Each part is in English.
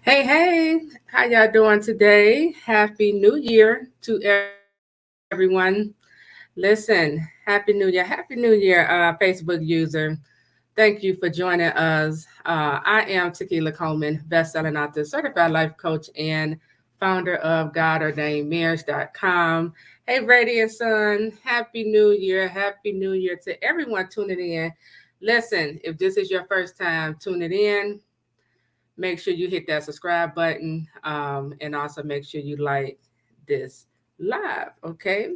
Hey, how y'all doing today? Happy New Year to everyone. Listen, Happy New Year, Facebook user. Thank you for joining us. I am Taquila Coleman, best-selling author, certified life coach, and founder of GodOrdainedMarriage.com. Hey, Radiant Son, Happy New Year. Happy New Year to everyone tuning in. Listen, if this is your first time tuning in, make sure you hit that subscribe button, and also make sure you like this live. Okay.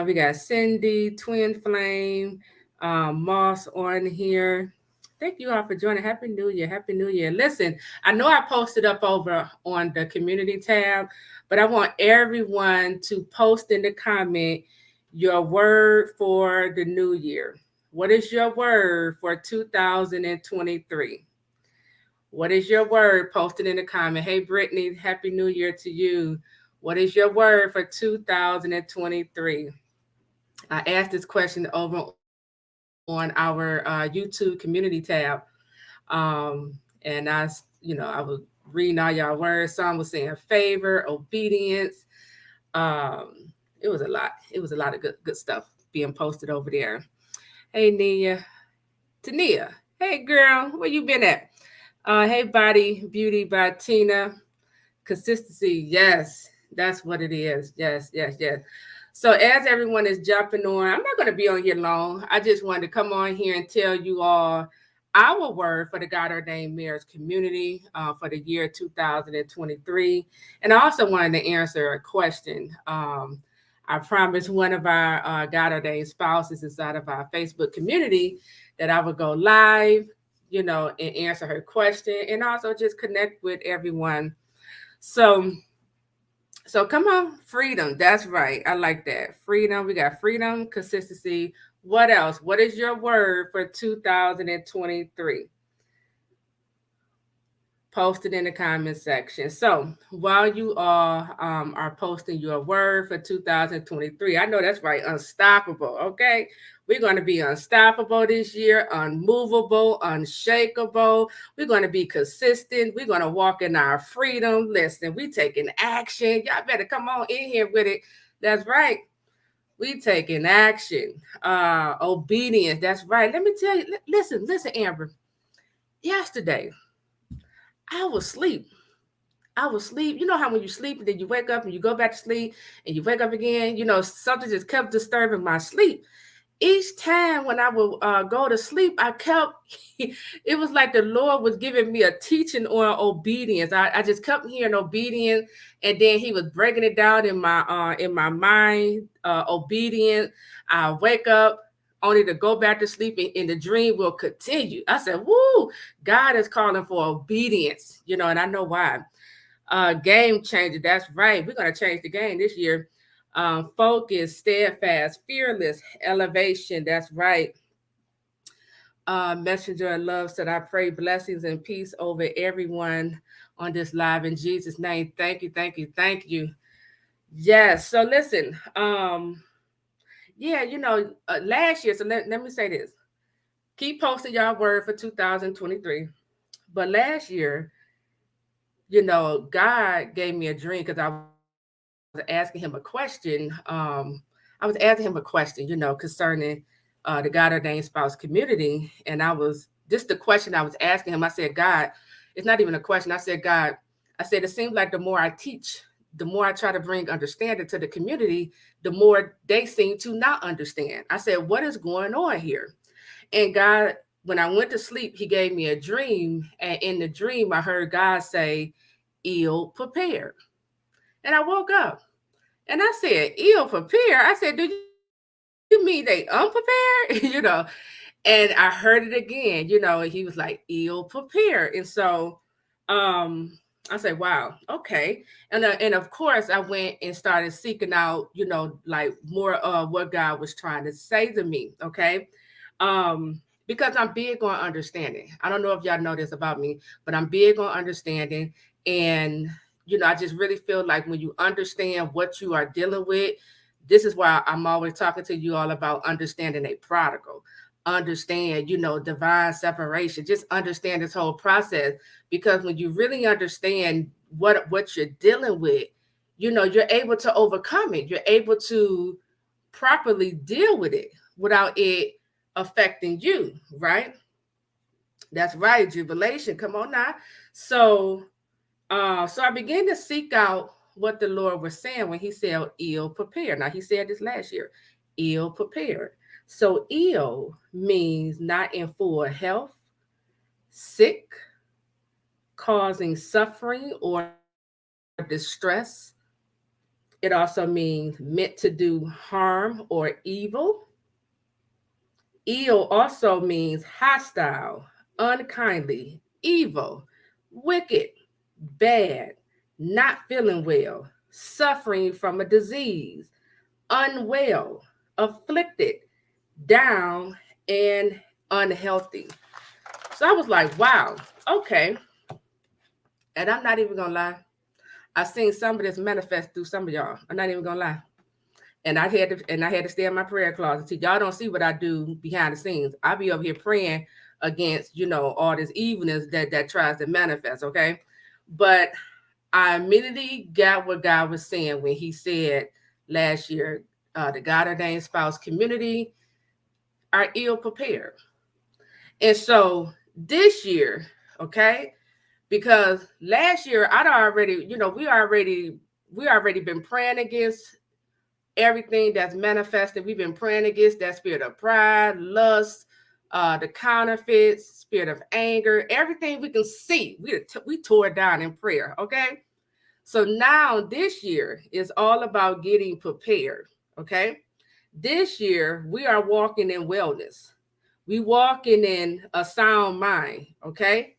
We got Cindy, Twin Flame, Moss on here. Thank you all for joining. Happy New Year. Happy New Year. Listen, I know I posted up over on the community tab, but I want everyone to post in the comment your word for the new year. What is your word for 2023? What is your word? Post it in the comment. Hey, Brittany, Happy New Year to you. What is your word for 2023? I asked this question over on our YouTube community tab. And I was reading all y'all words. Some was saying favor, obedience. It was a lot. It was a lot of good stuff being posted over there. Hey, Nia. Tania. Hey, girl. Where you been at? Hey, Body Beauty by Tina. Consistency, yes, that's what it is. Yes. So as everyone is jumping on, I'm not going to be on here long. I just wanted to come on here and tell you all our word for the God ordained marriage community for the year 2023. And I also wanted to answer a question. I promised one of our God ordained spouses inside of our Facebook community that I would go live, and answer her question and also just connect with everyone. So come on, freedom. That's right. I like that. Freedom. We got freedom, consistency. What else? What is your word for 2023? Post it in the comment section. So while you all are posting your word for 2023, I know that's right, unstoppable. Okay, we're going to be unstoppable this year, unmovable, unshakable. We're going to be consistent. We're going to walk in our freedom. Listen, we taking action. Y'all better come on in here with it. That's right. We taking action. Obedience. That's right. Let me tell you. Listen, Amber. Yesterday, I was asleep. I was asleep. You know how when you sleep and then you wake up and you go back to sleep and you wake up again, something just kept disturbing my sleep. Each time when I would go to sleep, it was like the Lord was giving me a teaching on obedience. I just kept hearing obedience, and then he was breaking it down in my mind, obedience. I wake up only to go back to sleep, and the dream will continue. I said, woo, God is calling for obedience, and I know why. Game changer. That's right. We're going to change the game this year. Focus, steadfast, fearless, elevation. That's right. Messenger of love said, I pray blessings and peace over everyone on this live in Jesus' name. Thank you. Yes. So listen, last year, so let me say this. Keep posting y'all word for 2023. But last year, God gave me a dream because I was asking him a question. Concerning the God ordained spouse community. And this the question I was asking him. I said, God, it's not even a question. I said, God, I said, it seems like the more I teach, the more I try to bring understanding to the community, the more they seem to not understand. I said, what is going on here? And God, when I went to sleep, he gave me a dream. And in the dream, I heard God say, ill prepared. And I woke up and I said, ill prepared. I said, do you mean they unprepared? And I heard it again, and he was like, ill prepared. And so I said, wow, okay. And of course, I went and started seeking out, like more of what God was trying to say to me, okay? Because I'm big on understanding. I don't know if y'all know this about me, but I'm big on understanding. And, I just really feel like when you understand what you are dealing with, this is why I'm always talking to you all about understanding a prodigal. understand, divine separation. Just understand this whole process, because when you really understand what you're dealing with, you're able to overcome it. You're able to properly deal with it without it affecting you, right? That's right, jubilation. Come on now. So so I began to seek out what the Lord was saying when he said ill prepared. Now he said this last year, ill prepared. So ill means not in full health, sick, causing suffering or distress. It also means meant to do harm or evil. Ill also means hostile, unkindly, evil, wicked, bad, not feeling well, suffering from a disease, unwell, afflicted, down, and unhealthy. So I was like, wow, okay. And I'm not even gonna lie. I seen some of this manifest through some of y'all. I'm not even gonna lie. And I had to stay in my prayer closet. See, y'all don't see what I do behind the scenes. I be over here praying against, all this evilness that tries to manifest, okay? But I immediately got what God was saying when he said last year, the God ordained spouse community are ill prepared. And so this year, okay, because last year I'd already, we already been praying against everything that's manifested. We've been praying against that spirit of pride, lust, the counterfeit, spirit of anger, everything we can see. We tore it down in prayer, okay? So now this year is all about getting prepared, okay? This year we are walking in wellness. We walking in a sound mind, okay?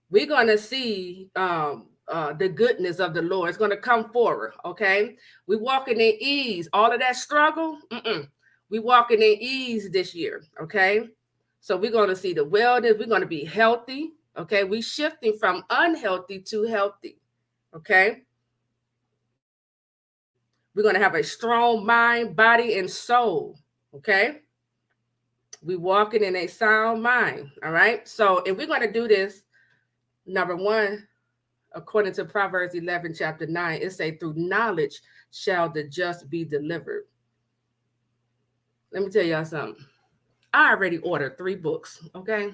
We're going to see the goodness of the Lord. It's going to come forward, okay? We're walking in ease. All of that struggle, we walking in ease this year, okay? So we're going to see the wellness. We're going to be healthy, okay? We shifting from unhealthy to healthy, okay? We're going to have a strong mind, body, and soul, okay? We walking in a sound mind, all right? So if we're going to do this, number one, according to Proverbs 11, chapter 9, it say, through knowledge shall the just be delivered. Let me tell y'all something. I already ordered 3 books, okay?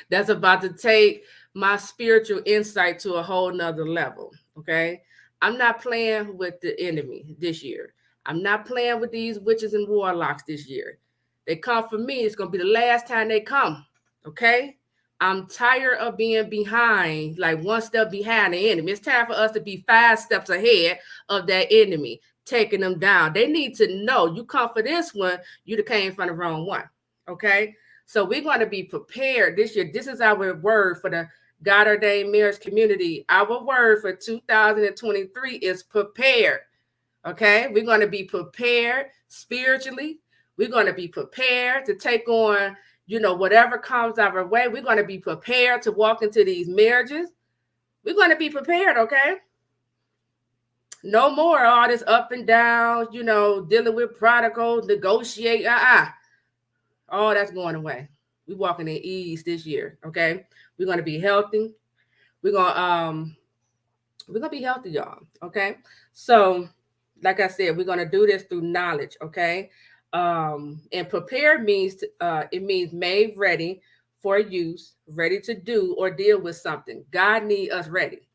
That's about to take my spiritual insight to a whole nother level, okay? I'm not playing with the enemy this year. I'm not playing with these witches and warlocks this year. They come for me. It's going to be the last time they come, okay? I'm tired of being behind, like one step behind the enemy. It's time for us to be 5 steps ahead of that enemy, taking them down. They need to know you come for this one, you came from the wrong one. Okay. So we're going to be prepared this year. This is our word for the God ordained marriage community. Our word for 2023 is prepared. Okay. We're going to be prepared spiritually. We're going to be prepared to take on, whatever comes our way. We're going to be prepared to walk into these marriages. We're going to be prepared. Okay. No more all this up and down, dealing with prodigals, negotiate. All that's going away. We're walking in ease this year. Okay. We're going to be healthy. We're going to, be healthy, y'all. Okay. So, like I said, we're going to do this through knowledge. Okay. And prepare means, it means made ready for use, ready to do or deal with something. God need us ready.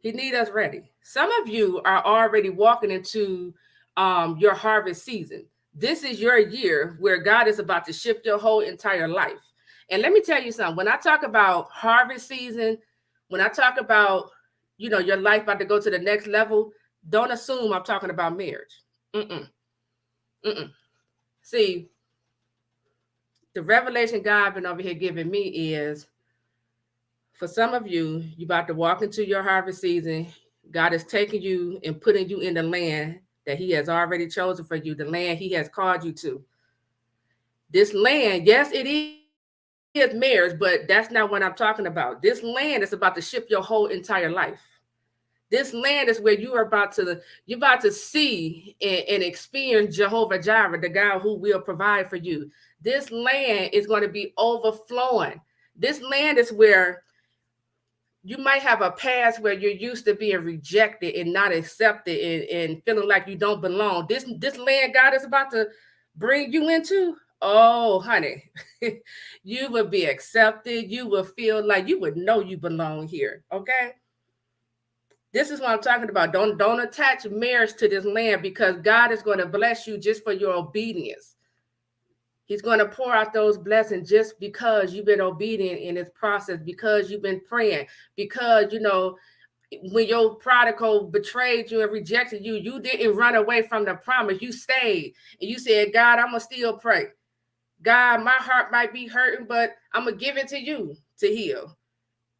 He need us ready. Some of you are already walking into your harvest season. This is your year where God is about to shift your whole entire life. And let me tell you something. When I talk about harvest season, when I talk about, your life about to go to the next level, don't assume I'm talking about marriage. Mm-mm. Mm-mm. See, the revelation God been over here giving me is, for some of you, you about to walk into your harvest season. God is taking you and putting you in the land that he has already chosen for you, the land he has called you to. This land, yes, it is marriage, but that's not what I'm talking about. This land is about to shift your whole entire life. This This land is where you're about to see and experience Jehovah Jireh, the God who will provide for you. This land is going to be overflowing. This land is where you might have a past where you're used to being rejected and not accepted and feeling like you don't belong. This land God is about to bring you into. Oh, honey, you will be accepted. You will feel like you would know you belong here. Okay. This is what I'm talking about. Don't attach marriage to this land, because God is going to bless you just for your obedience. He's going to pour out those blessings just because you've been obedient in this process, because you've been praying, because, when your prodigal betrayed you and rejected you, you didn't run away from the promise. You stayed and you said, God, I'm going to still pray. God, my heart might be hurting, but I'm going to give it to you to heal.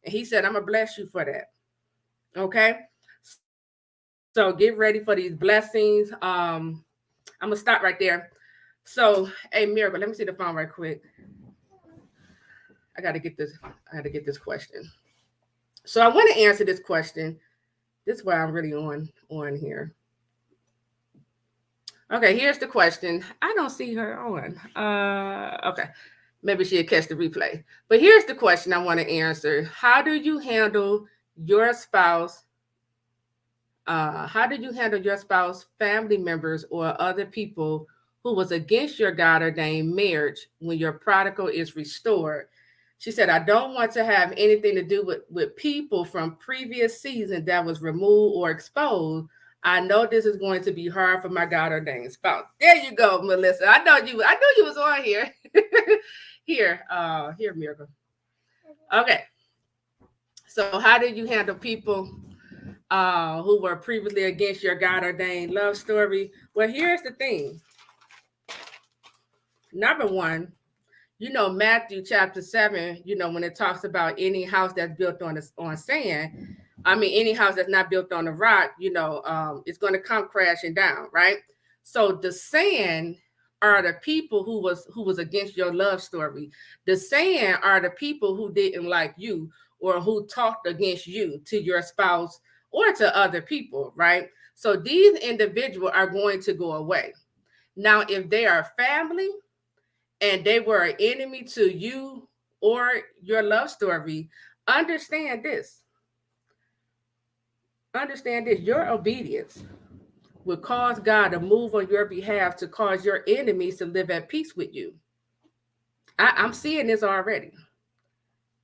And he said, I'm going to bless you for that. Okay. So get ready for these blessings. I'm going to stop right there. So, hey, Miracle, let me see the phone right quick. I got to get this question. So I want to answer this question. This is why I'm really on here. Okay, here's the question. I don't see her on. Okay. Maybe she'll catch the replay. But here's the question I want to answer. How do you handle your spouse? How did you handle your spouse, family members, or other people who was against your God ordained marriage when your prodigal is restored? She said, I don't want to have anything to do with people from previous season that was removed or exposed. I know this is going to be hard for my God ordained spouse. There you go, Melissa. I knew you was on here. Here, Miracle. Okay. So how did you handle people who were previously against your God ordained love story? Well, here's the thing. Number one, Matthew chapter 7, when it talks about any house that's built on sand, any house that's not built on a rock, it's going to come crashing down, right? So the sand are the people who was against your love story. The sand are the people who didn't like you or who talked against you to your spouse or to other people, right? So these individuals are going to go away. Now, if they are family and they were an enemy to you or your love story, understand this. Understand this. Your obedience will cause God to move on your behalf to cause your enemies to live at peace with you. I'm seeing this already.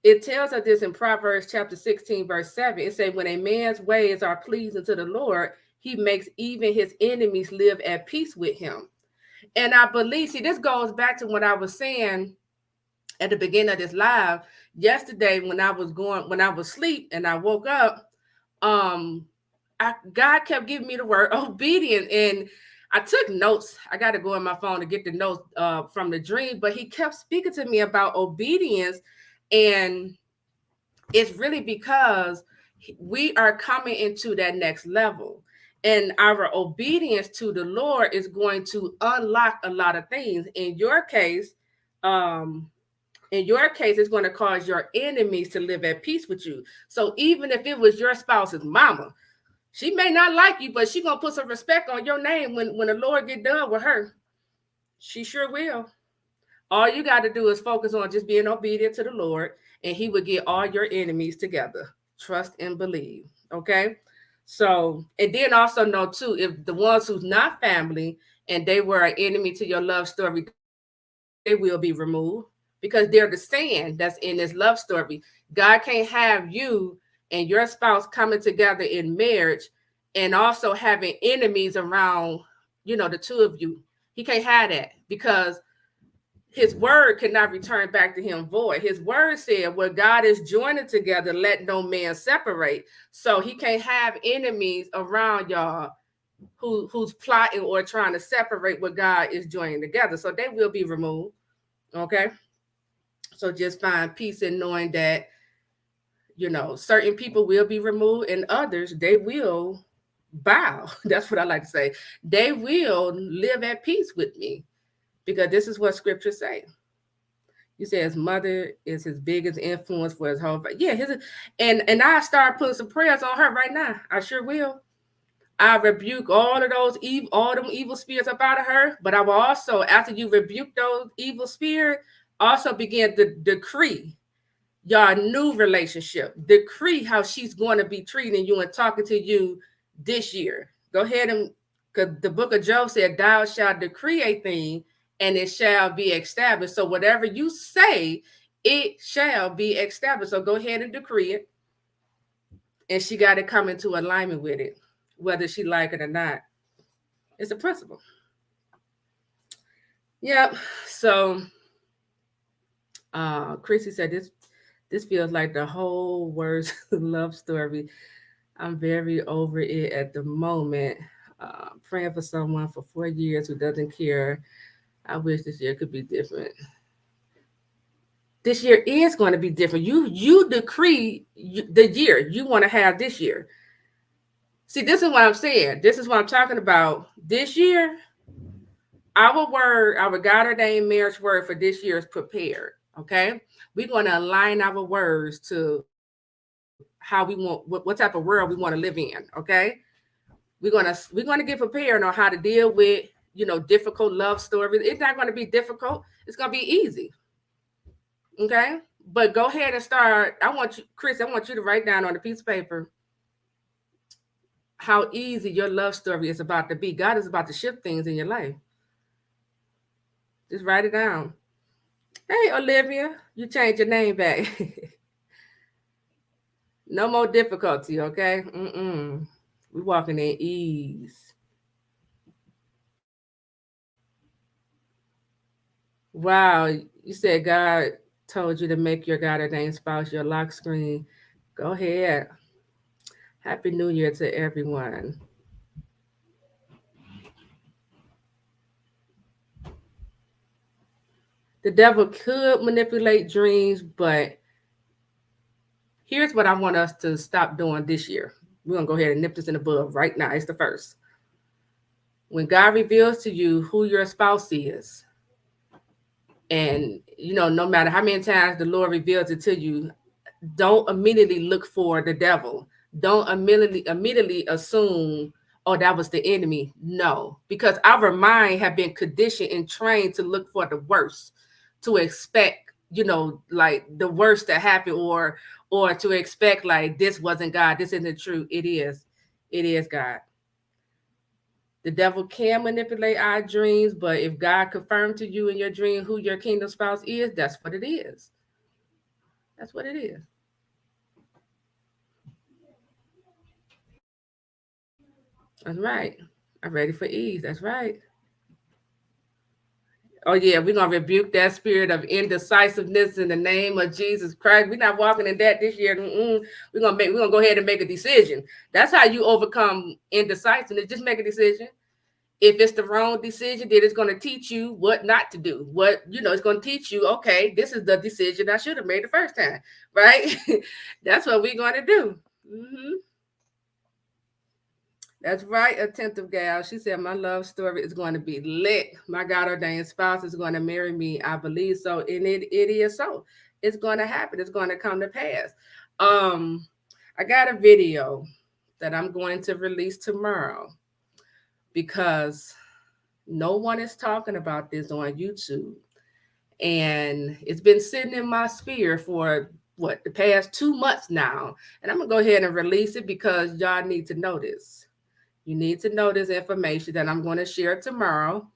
It tells us this in Proverbs chapter 16, verse 7. It says, when a man's ways are pleasing to the Lord, he makes even his enemies live at peace with him. And I believe, see, this goes back to what I was saying at the beginning of this live yesterday when I was asleep and I woke up. God kept giving me the word obedience, and I took notes. I got to go in my phone to get the notes from the dream, but he kept speaking to me about obedience. And it's really because we are coming into that next level. And our obedience to the Lord is going to unlock a lot of things. In your case, it's going to cause your enemies to live at peace with you. So even if it was your spouse's mama, she may not like you, but she's going to put some respect on your name when the Lord get done with her. She sure will. All you got to do is focus on just being obedient to the Lord, and he will get all your enemies together. Trust and believe. Okay. So, and then also know too, if the ones who's not family and they were an enemy to your love story, they will be removed because they're the sand that's in this love story. God can't have you and your spouse coming together in marriage and also having enemies around, the two of you. He can't have that because his word cannot return back to him void. His word said, what God is joining together, let no man separate. So he can't have enemies around y'all who's plotting or trying to separate what God is joining together. So they will be removed. Okay. So just find peace in knowing that, certain people will be removed and others, they will bow. That's what I like to say. They will live at peace with me because this is what scriptures say. You say his mother is his biggest influence for his whole. Yeah, his and I start putting some prayers on her right now. I sure will. I rebuke all of those evil, all them evil spirits up out of her. But I will also, after you rebuke those evil spirits, also begin to decree your new relationship. Decree how she's going to be treating you and talking to you this year. Go ahead and, because the book of Job said, "Thou shalt decree a thing, and it shall be established." So whatever you say, it shall be established. So go ahead and decree it, and she got to come into alignment with it, whether she like it or not. It's a principle. Yep. So Chrissy said this feels like the whole worst love story. I'm very over it at the moment. Praying for someone for 4 years who doesn't care. I wish this year could be different. This year is going to be different. You decree the year you want to have this year. See, this is what I'm saying. This is what I'm talking about. This year, our word, our God ordained marriage word for this year is prepared. Okay, we're going to align our words to how we want, what type of world we want to live in. Okay, we're gonna get prepared on how to deal with difficult love stories. It's not going to be difficult. It's going to be easy. Okay, but go ahead and start. I want you, Chris. I want you to write down on a piece of paper how easy your love story is about to be. God is about to shift things in your life. Just write it down. Hey, Olivia, you changed your name back. No more difficulty, okay? We walking in ease. Wow, you said God told you to make your God ordained spouse your lock screen. Go ahead. Happy New Year to everyone. The devil could manipulate dreams, but here's what I want us to stop doing this year. We're gonna go ahead and nip this in the bud right now. It's the first. When God reveals to you who your spouse is, and no matter how many times the Lord reveals it to you, don't immediately look for the devil. Don't immediately assume, oh, that was the enemy. No, because our mind have been conditioned and trained to look for the worst, to expect, like the worst to happen, or to expect like this wasn't God, this isn't true. It is God. The devil can manipulate our dreams, but if God confirmed to you in your dream who your kingdom spouse is, that's what it is. That's what it is. That's right. I'm ready for ease. That's right. Oh yeah, we're gonna rebuke that spirit of indecisiveness in the name of Jesus Christ. We're not walking in that this year. We're gonna go ahead and make a decision. That's how you overcome indecisiveness. Just make a decision. If it's the wrong decision, then it's gonna teach you what not to do. It's gonna teach you, okay, this is the decision I should have made the first time, right? That's what we're gonna do. Hmm. That's right, attentive gal. She said, "My love story is going to be lit. My God ordained spouse is going to marry me. I believe so. And it is so. It's going to happen. It's going to come to pass." Um, I got a video that I'm going to release tomorrow because no one is talking about this on YouTube. And it's been sitting in my spirit for the past 2 months now. And I'm going to go ahead and release it because y'all need to know this. You need to know this information that I'm going to share tomorrow,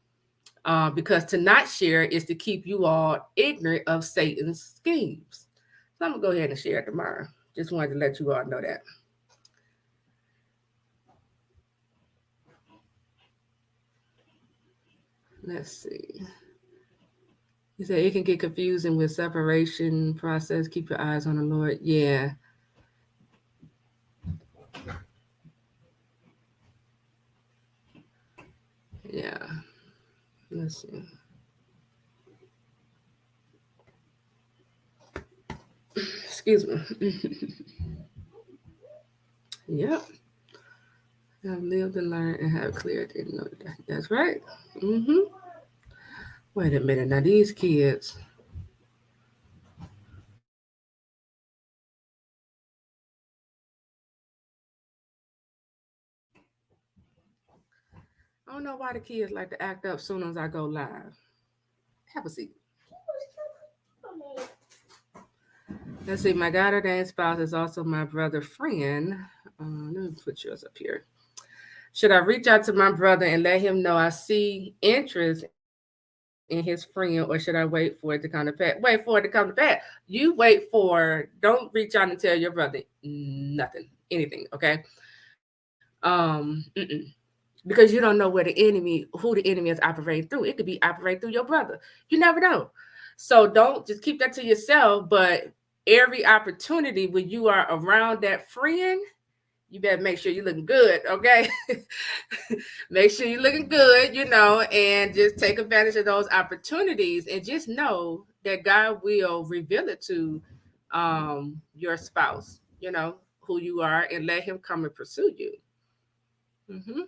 because to not share is to keep you all ignorant of Satan's schemes. So I'm going to go ahead and share it tomorrow. Just wanted to let you all know that. Let's see. He said it can get confusing with separation process. Keep your eyes on the Lord. Yeah. Yeah. Let's see. Excuse me. Yep. I've lived and learned and have clarity. That's right. Mm-hmm. Wait a minute. Now these kids. I don't know why the kids like to act up soon as I go live. Have a seat. Let's see. My God ordained spouse is also my brother friend. Let me put yours up here. Should I reach out to my brother and let him know I see interest in his friend, or should I wait for it to come to pass? Wait for it to come to pass. You wait for. Don't reach out and tell your brother nothing, anything. Okay. Mm-mm. Because you don't know where who the enemy is operating through. It could be operating through your brother. You never know. So don't just keep that to yourself. But every opportunity when you are around that friend, you better make sure you're looking good, okay? Make sure you're looking good, and just take advantage of those opportunities and just know that God will reveal it to your spouse, who you are, and let him come and pursue you. hmm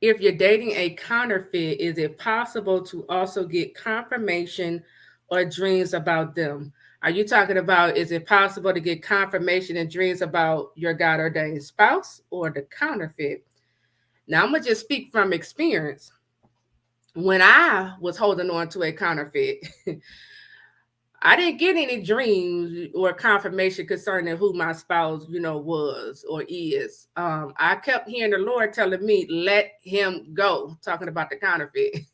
If you're dating a counterfeit, is it possible to also get confirmation or dreams about them? Are you talking about, is it possible to get confirmation and dreams about your God ordained spouse or the counterfeit? Now, I'm going to just speak from experience. When I was holding on to a counterfeit, I didn't get any dreams or confirmation concerning who my spouse, was or is. I kept hearing the Lord telling me, let him go, talking about the counterfeit.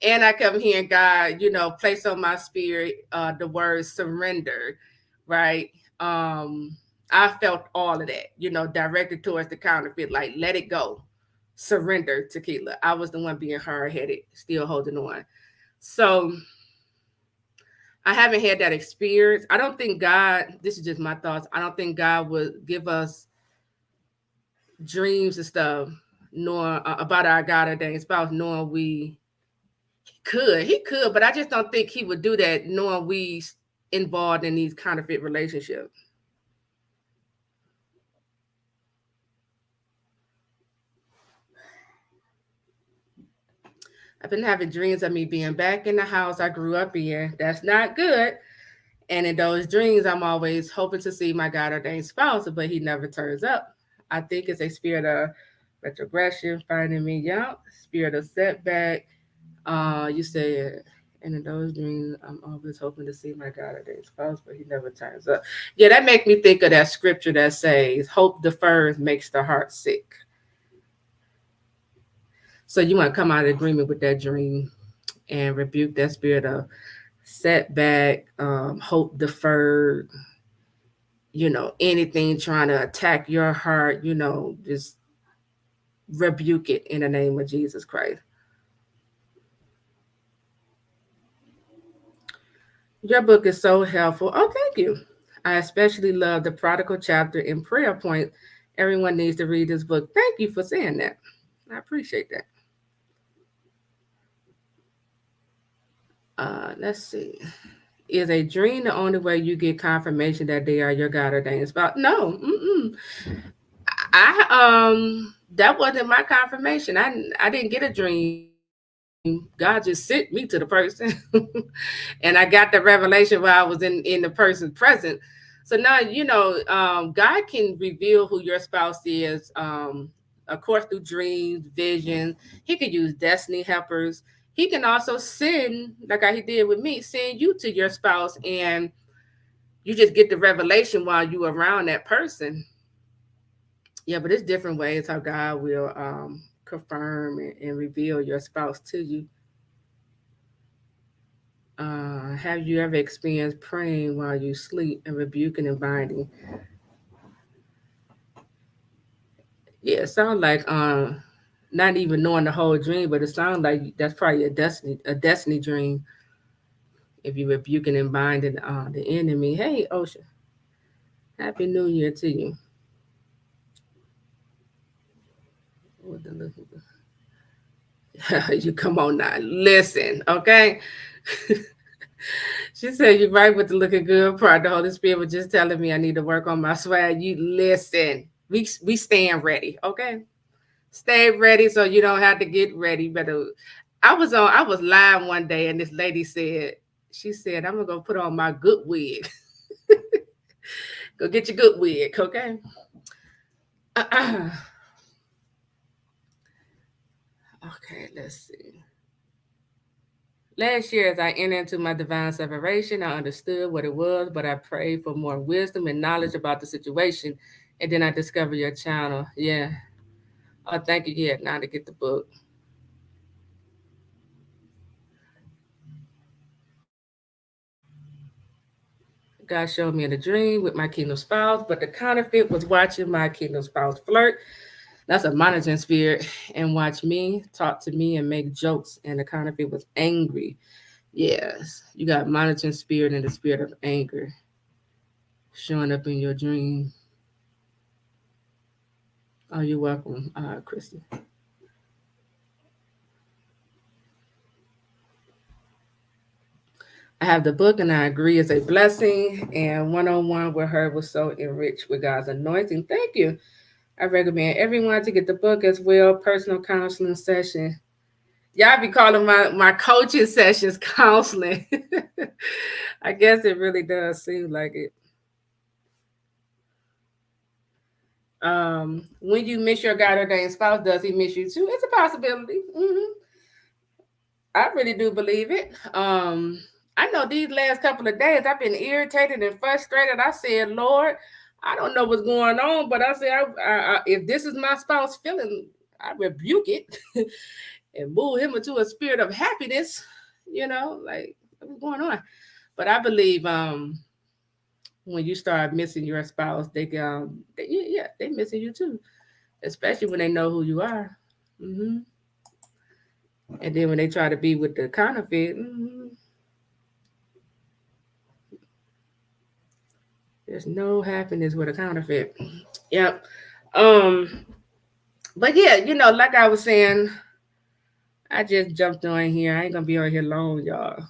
And I kept hearing God, place on my spirit the word surrender, right? Um, I felt all of that, directed towards the counterfeit, like let it go, surrender, Taquila. I was the one being hard headed, still holding on. So I haven't had that experience. I don't think God, this is just my thoughts. I don't think God would give us dreams and stuff, nor about our God ordained spouse, knowing we could. He could, but I just don't think he would do that knowing we involved in these counterfeit relationships. I've been having dreams of me being back in the house I grew up in. That's not good. And in those dreams, I'm always hoping to see my God ordained spouse, but he never turns up. I think it's a spirit of retrogression finding me out, spirit of setback. You said, and in those dreams, I'm always hoping to see my God ordained spouse, but he never turns up. Yeah, that makes me think of that scripture that says, "Hope defers makes the heart sick." So you want to come out of agreement with that dream and rebuke that spirit of setback, hope deferred, anything trying to attack your heart, just rebuke it in the name of Jesus Christ. Your book is so helpful. Oh, thank you. I especially love the prodigal chapter in prayer point. Everyone needs to read this book. Thank you for saying that. I appreciate that. Let's see. Is a dream the only way you get confirmation that they are your God ordained spouse? No. Mm-mm. That wasn't my confirmation. I didn't get a dream. God just sent me to the person. And I got the revelation while I was in the person's present. So now, God can reveal who your spouse is, of course, through dreams, visions. He could use destiny helpers. He can also send, like he did with me, send you to your spouse, and you just get the revelation while you around that person. Yeah, but it's different ways how God will confirm and reveal your spouse to you. Have you ever experienced praying while you sleep and rebuking and binding? Yeah, it sounds like not even knowing the whole dream, but it sounds like that's probably a destiny dream. If you rebuking and binding the enemy. Hey, Ocean, Happy New Year to you. What the you come on now, listen, okay? She said you're right with the looking good part. The Holy Spirit was just telling me I need to work on my swag. You listen. We stand ready, okay? Stay ready so you don't have to get ready. Better. I was live one day and this lady said, she said, I'm gonna go put on my good wig. Go get your good wig, okay? Okay, let's see. Last year, as I entered into my divine separation, I understood what it was, but I prayed for more wisdom and knowledge about the situation. And then I discovered your channel. Yeah. Oh, thank you. Yeah, now to get the book. God showed me in a dream with my kingdom spouse, but the counterfeit was watching my kingdom spouse flirt. That's a monitoring spirit and watch me talk to me and make jokes. And the counterfeit was angry. Yes, you got monitoring spirit and the spirit of anger showing up in your dream. Oh, you're welcome, Christy. I have the book and I agree it's a blessing. And one on one with her was so enriched with God's anointing. Thank you. I recommend everyone to get the book as well. Personal counseling session. Y'all be calling my coaching sessions counseling. I guess it really does seem like it. When you miss your God ordained spouse, does he miss you too? It's a possibility. I really do believe it. I know these last couple of days I've been irritated and frustrated. I said, Lord, I don't know what's going on, but I said, if this is my spouse feeling, I rebuke it and move him into a spirit of happiness. Like what's going on? But I believe when you start missing your spouse, they missing you too, especially when they know who you are. hmm And then when they try to be with the counterfeit, there's no happiness with a counterfeit. Yep. Um, but yeah, like I was saying, I just jumped on here. I ain't gonna be on here long, y'all.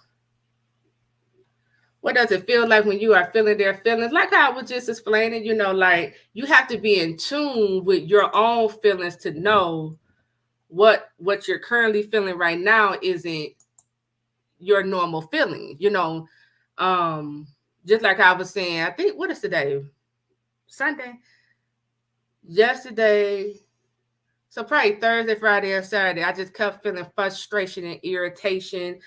What does it feel like when you are feeling their feelings? Like I was just explaining, like you have to be in tune with your own feelings to know what you're currently feeling right now isn't your normal feeling. Um, just like I was saying, I think what is today? Sunday. Yesterday, so probably Thursday, Friday, or Saturday, I just kept feeling frustration and irritation.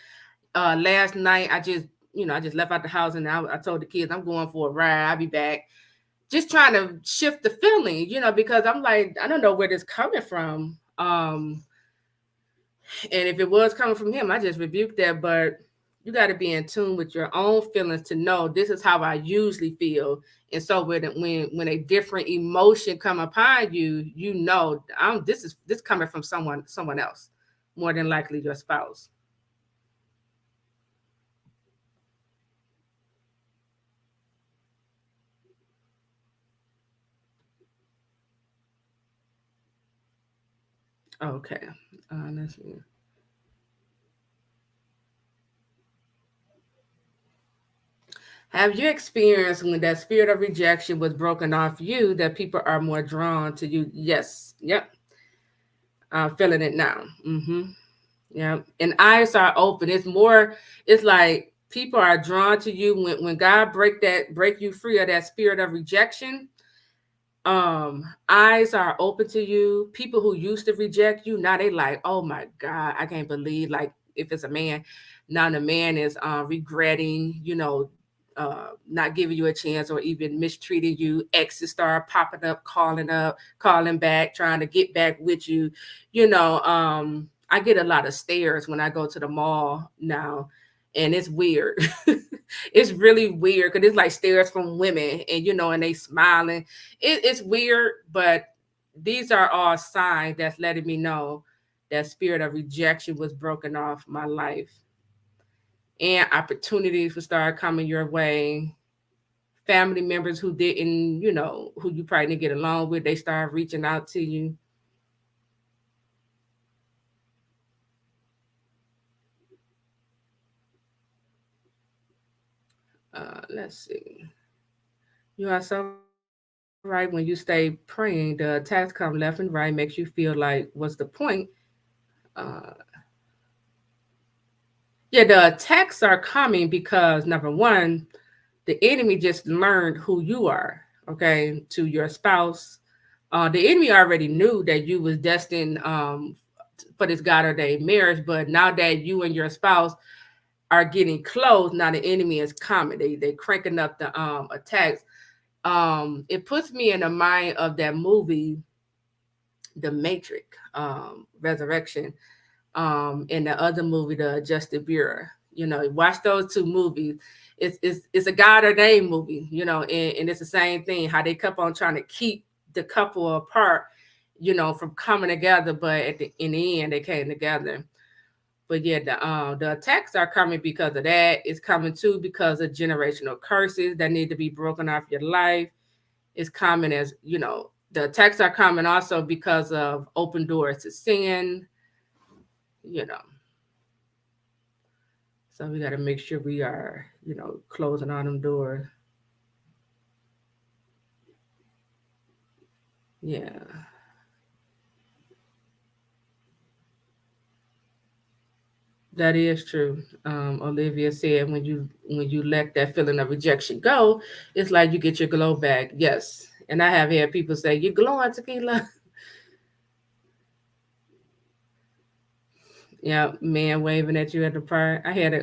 Last night, I just left out the house and I told the kids I'm going for a ride. I'll be back. Just trying to shift the feeling, because I'm like, I don't know where this coming from. And if it was coming from him, I just rebuked that. But you got to be in tune with your own feelings to know this is how I usually feel. And so when a different emotion come upon you, this coming from someone else, more than likely your spouse. Okay, let's see. Have you experienced when that spirit of rejection was broken off you that people are more drawn to you? Yes. Yep. I'm feeling it now. Yeah. And eyes are open. It's like people are drawn to you when God break you free of that spirit of rejection. Eyes are open to you. People who used to reject you, now they like, oh my God, I can't believe, like if it's a man, now the man is regretting, not giving you a chance or even mistreating you. Exes start popping up, calling back, trying to get back with you. I get a lot of stares when I go to the mall now, and it's weird. It's really weird because it's like stares from women, and they smiling. It's weird, but these are all signs that's letting me know that spirit of rejection was broken off my life, and opportunities will start coming your way. Family members who didn't, who you probably didn't get along with, they start reaching out to you. Let's see. You are so right. When you stay praying, the attacks come left and right, makes you feel like, what's the point? Uh, yeah, the attacks are coming because number one, The enemy just learned who you are, okay, to your spouse. The enemy already knew that you was destined for this God ordained marriage, but now that you and your spouse are getting close, now the enemy is coming. They cranking up the attacks. It puts me in the mind of that movie, The Matrix, Resurrection, and the other movie, The Adjusted Bureau. Watch those two movies. It's a God ordained movie, and it's the same thing. How they kept on trying to keep the couple apart, from coming together, but in the end they came together. But yeah, the attacks are coming because of that. It's coming too because of generational curses that need to be broken off your life. It's common as the attacks are coming also because of open doors to sin. You know, so we got to make sure we are closing on them doors. Yeah, that is true. Olivia said when you let that feeling of rejection go, it's like you get your glow back. Yes, and I have had people say, "You're glowing, Taquila." Yeah, man waving at you at the park. I had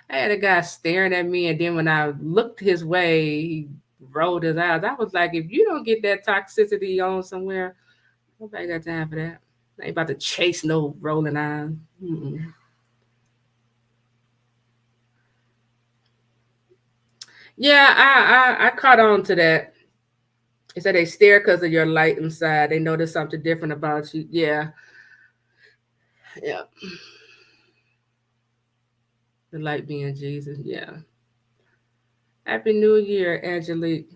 a guy staring at me, and then when I looked his way, he rolled his eyes. I was like, if you don't get that toxicity on somewhere, nobody got time for that. I ain't about to chase no rolling eyes. Mm-mm. Yeah, I caught on to that. He said they stare because of your light inside. They notice something different about you. Yeah, yeah. The light being Jesus. Yeah. Happy New Year, Angelique.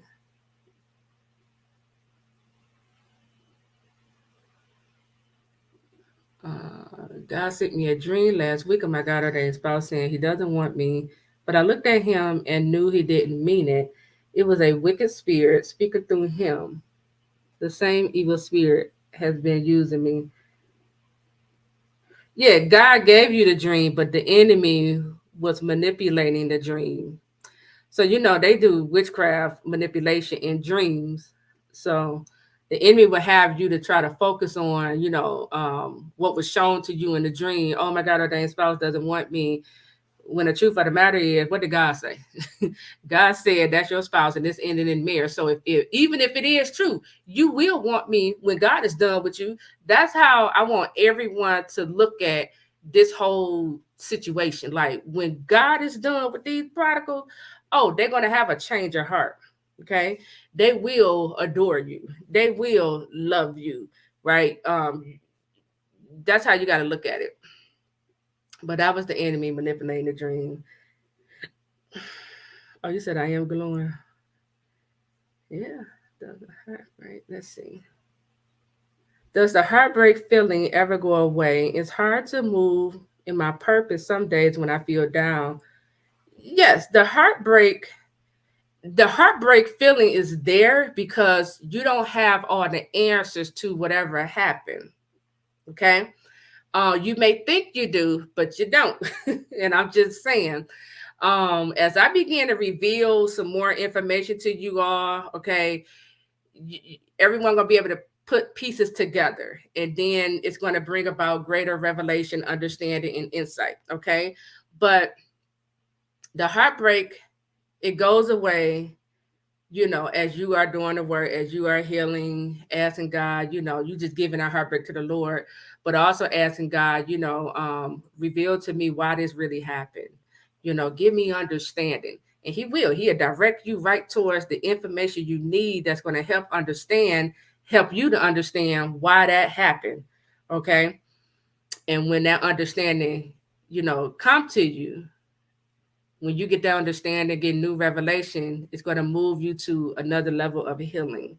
God sent me a dream last week of my God ordained spouse saying he doesn't want me, but I looked at him and knew he didn't mean it. It was a wicked spirit speaking through him. The same evil spirit has been using me. Yeah, God gave you the dream, but the enemy was manipulating the dream. So they do witchcraft manipulation in dreams. So the enemy will have you to try to focus on, what was shown to you in the dream. Oh my God, ordained spouse doesn't want me. When the truth of the matter is, what did God say? God said that's your spouse and this ending in marriage. So if even if it is true, you will want me when God is done with you. That's how I want everyone to look at this whole situation. Like when God is done with these prodigals, oh, they're gonna have a change of heart. Okay, they will adore you. They will love you. Right. That's how you got to look at it. But that was the enemy manipulating the dream. Oh, you said I am glowing. Yeah. Right. Let's see. Does the heartbreak feeling ever go away? It's hard to move in my purpose some days when I feel down. Yes, the heartbreak feeling is there because you don't have all the answers to whatever happened. Okay. You may think you do, but you don't. And I'm just saying, as I begin to reveal some more information to you all, okay, everyone gonna be able to put pieces together, and then it's going to bring about greater revelation, understanding, and insight. Okay, but the heartbreak, it goes away. As you are doing the work, as you are healing, asking God, you just giving our heartbreak to the Lord, but also asking God, reveal to me why this really happened. Give me understanding. And He will. He'll direct you right towards the information you need that's going to help you to understand why that happened. Okay. And when that understanding, come to you, when you get that understanding, get new revelation, it's going to move you to another level of healing.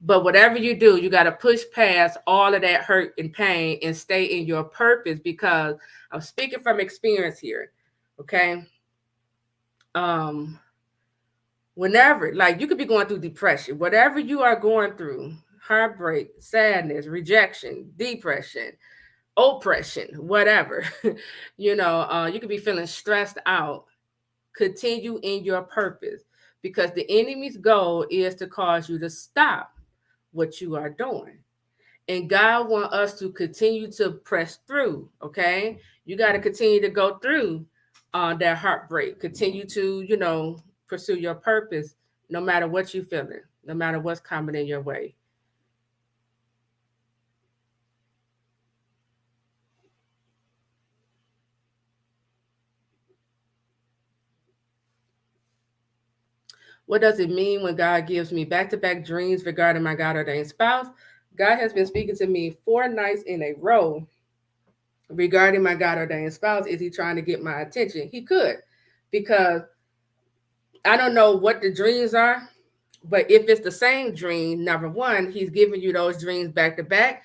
But whatever you do, you got to push past all of that hurt and pain and stay in your purpose, because I'm speaking from experience here. Okay. Um, Whenever, like, you could be going through depression, whatever you are going through, heartbreak, sadness, rejection, depression, oppression, whatever, you could be feeling stressed out. Continue in your purpose, because the enemy's goal is to cause you to stop what you are doing. And God wants us to continue to press through. Okay, you got to continue to go through that heartbreak. Continue to, pursue your purpose, no matter what you're feeling, no matter what's coming in your way. What does it mean when God gives me back-to-back dreams regarding my God ordained spouse? God has been speaking to me 4 nights in a row regarding my God ordained spouse. Is he trying to get my attention? He could, because I don't know what the dreams are, but if it's the same dream, number one, he's giving you those dreams back to back,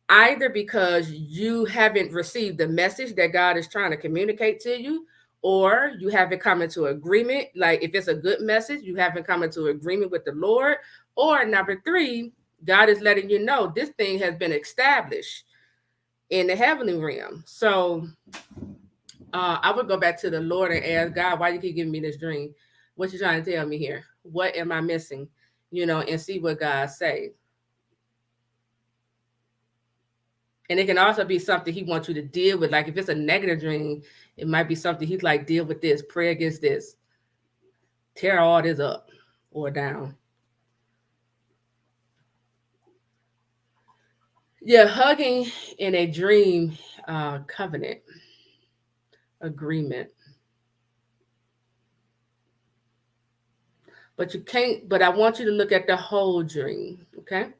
either because you haven't received the message that God is trying to communicate to you, or you haven't come into agreement. Like, if it's a good message, you haven't come into agreement with the Lord. Or number three, God is letting you know this thing has been established in the heavenly realm. So I would go back to the Lord and ask God, why you keep giving me this dream? What you trying to tell me here? What am I missing? And see what God says. And it can also be something he wants you to deal with. Like, if it's a negative dream, it might be something he's like, deal with this, pray against this, tear all this up or down. Yeah, hugging in a dream, covenant agreement. But you can't, but I want you to look at the whole dream, okay?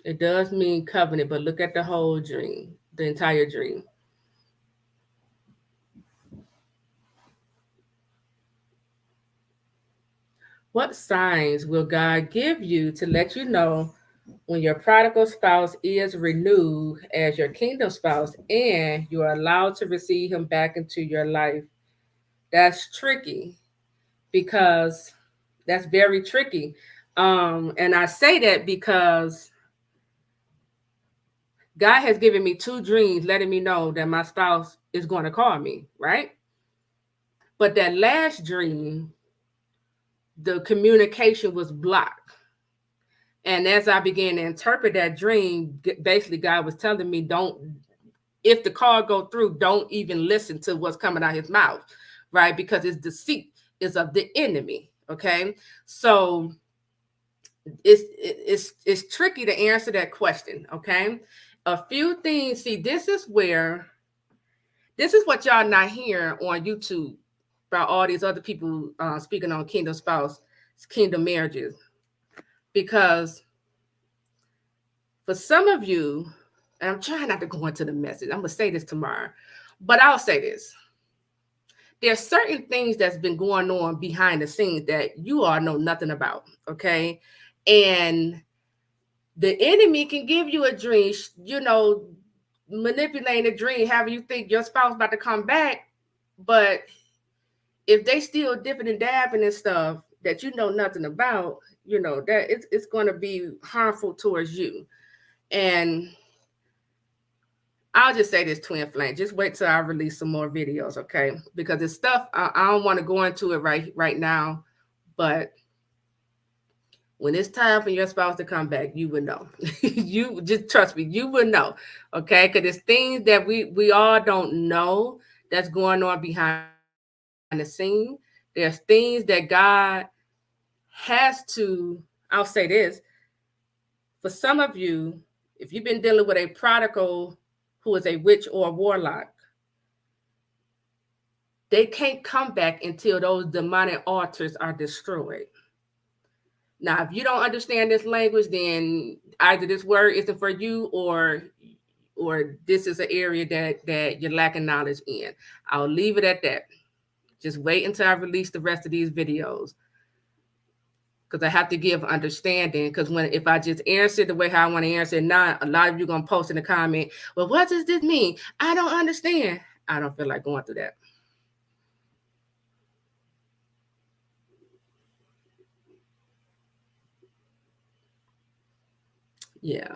It does mean covenant, but look at the whole dream, the entire dream. What signs will God give you to let you know when your prodigal spouse is renewed as your kingdom spouse and you are allowed to receive him back into your life? That's tricky, because that's very tricky. And I say that because God has given me 2 dreams letting me know that my spouse is going to call me, right? But that last dream, the communication was blocked. And as I began to interpret that dream, basically God was telling me, don't, if the call go through, don't even listen to what's coming out his mouth, right? Because it's deceit is of the enemy. Okay. So it's tricky to answer that question. Okay. A few things. See, this is what y'all not hearing on YouTube about all these other people speaking on kingdom spouse, kingdom marriages. Because for some of you, and I'm trying not to go into the message, I'm going to say this tomorrow, but I'll say this. There's certain things that's been going on behind the scenes that you all know nothing about, okay? And the enemy can give you a dream, manipulating a dream, having you think your spouse about to come back, but if they still dipping and dabbing and stuff that you know nothing about, that it's going to be harmful towards you. And I'll just say this, twin flame. Just wait till I release some more videos, okay? Because it's stuff I don't want to go into it right now, but when it's time for your spouse to come back, you will know. You just trust me, you will know, okay? Because there's things that we all don't know that's going on behind the scene. There's things that God has to. I'll say this: for some of you, if you've been dealing with a prodigal who is a witch or a warlock, they can't come back until those demonic altars are destroyed. Now, if you don't understand this language, then either this word isn't for you, or this is an area that you're lacking knowledge in. I'll leave it at that. Just wait until I release the rest of these videos, because I have to give understanding. Because if I just answer the way how I want to answer, now a lot of you gonna post in the comment, well, what does this mean? I don't understand. I don't feel like going through that. Yeah.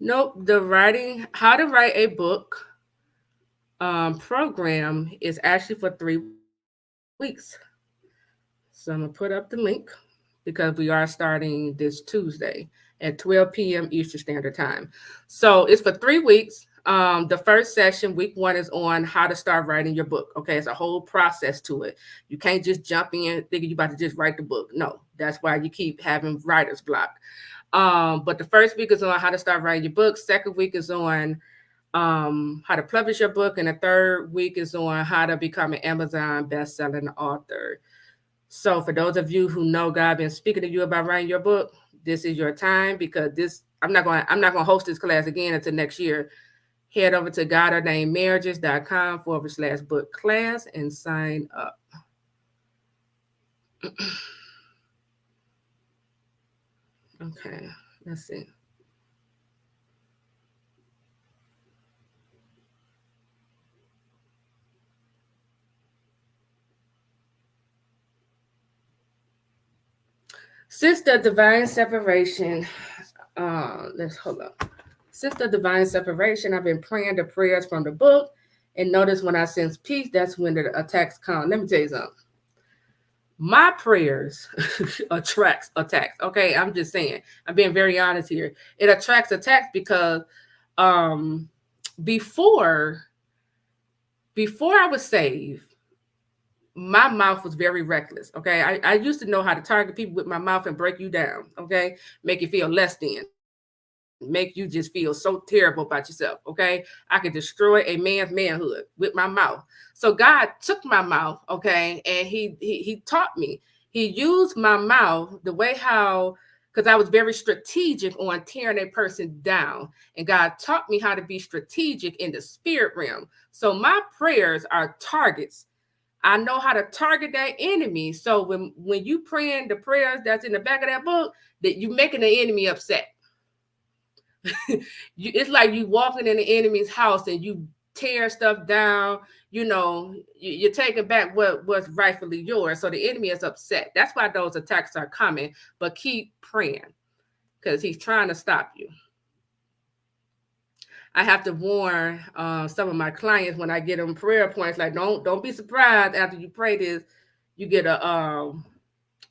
Nope. The writing, how to write a book program is actually for 3 weeks. So I'm gonna put up the link because we are starting this Tuesday at 12 p.m. Eastern Standard Time. So it's for 3 weeks. The first session, week one, is on how to start writing your book. Okay, it's a whole process to it. You can't just jump in thinking you're about to just write the book. No, that's why you keep having writer's block. But the first week is on how to start writing your book. Second week is on how to publish your book, and the third week is on how to become an Amazon best-selling author. So for those of you who know God been speaking to you about writing your book, this is your time because this I'm not going to host this class again until next year. Head over to godordainedmarriages.com/book class and sign up. Okay, let's see. Since the divine separation, let's hold up. Since the divine separation, I've been praying the prayers from the book. And notice when I sense peace, that's when the attacks come. Let me tell you something. My prayers attracts attacks. Okay, I'm just saying. I'm being very honest here. It attracts attacks because um before before I was saved, my mouth was very reckless. Okay. I used to know how to target people with my mouth and break you down. Okay. Make you feel less than, make you just feel so terrible about yourself. Okay. I could destroy a man's manhood with my mouth. So God took my mouth. Okay. And he taught me. He used my mouth the way how, because I was very strategic on tearing a person down. And God taught me how to be strategic in the spirit realm. So my prayers are targets. I know how to target that enemy. So when you praying the prayers that's in the back of that book, that you making the enemy upset. It's like you walking in the enemy's house and you tear stuff down. You're taking back what was rightfully yours. So the enemy is upset. That's why those attacks are coming. But keep praying because he's trying to stop you. I have to warn some of my clients when I get them prayer points, like don't be surprised after you pray this, you get the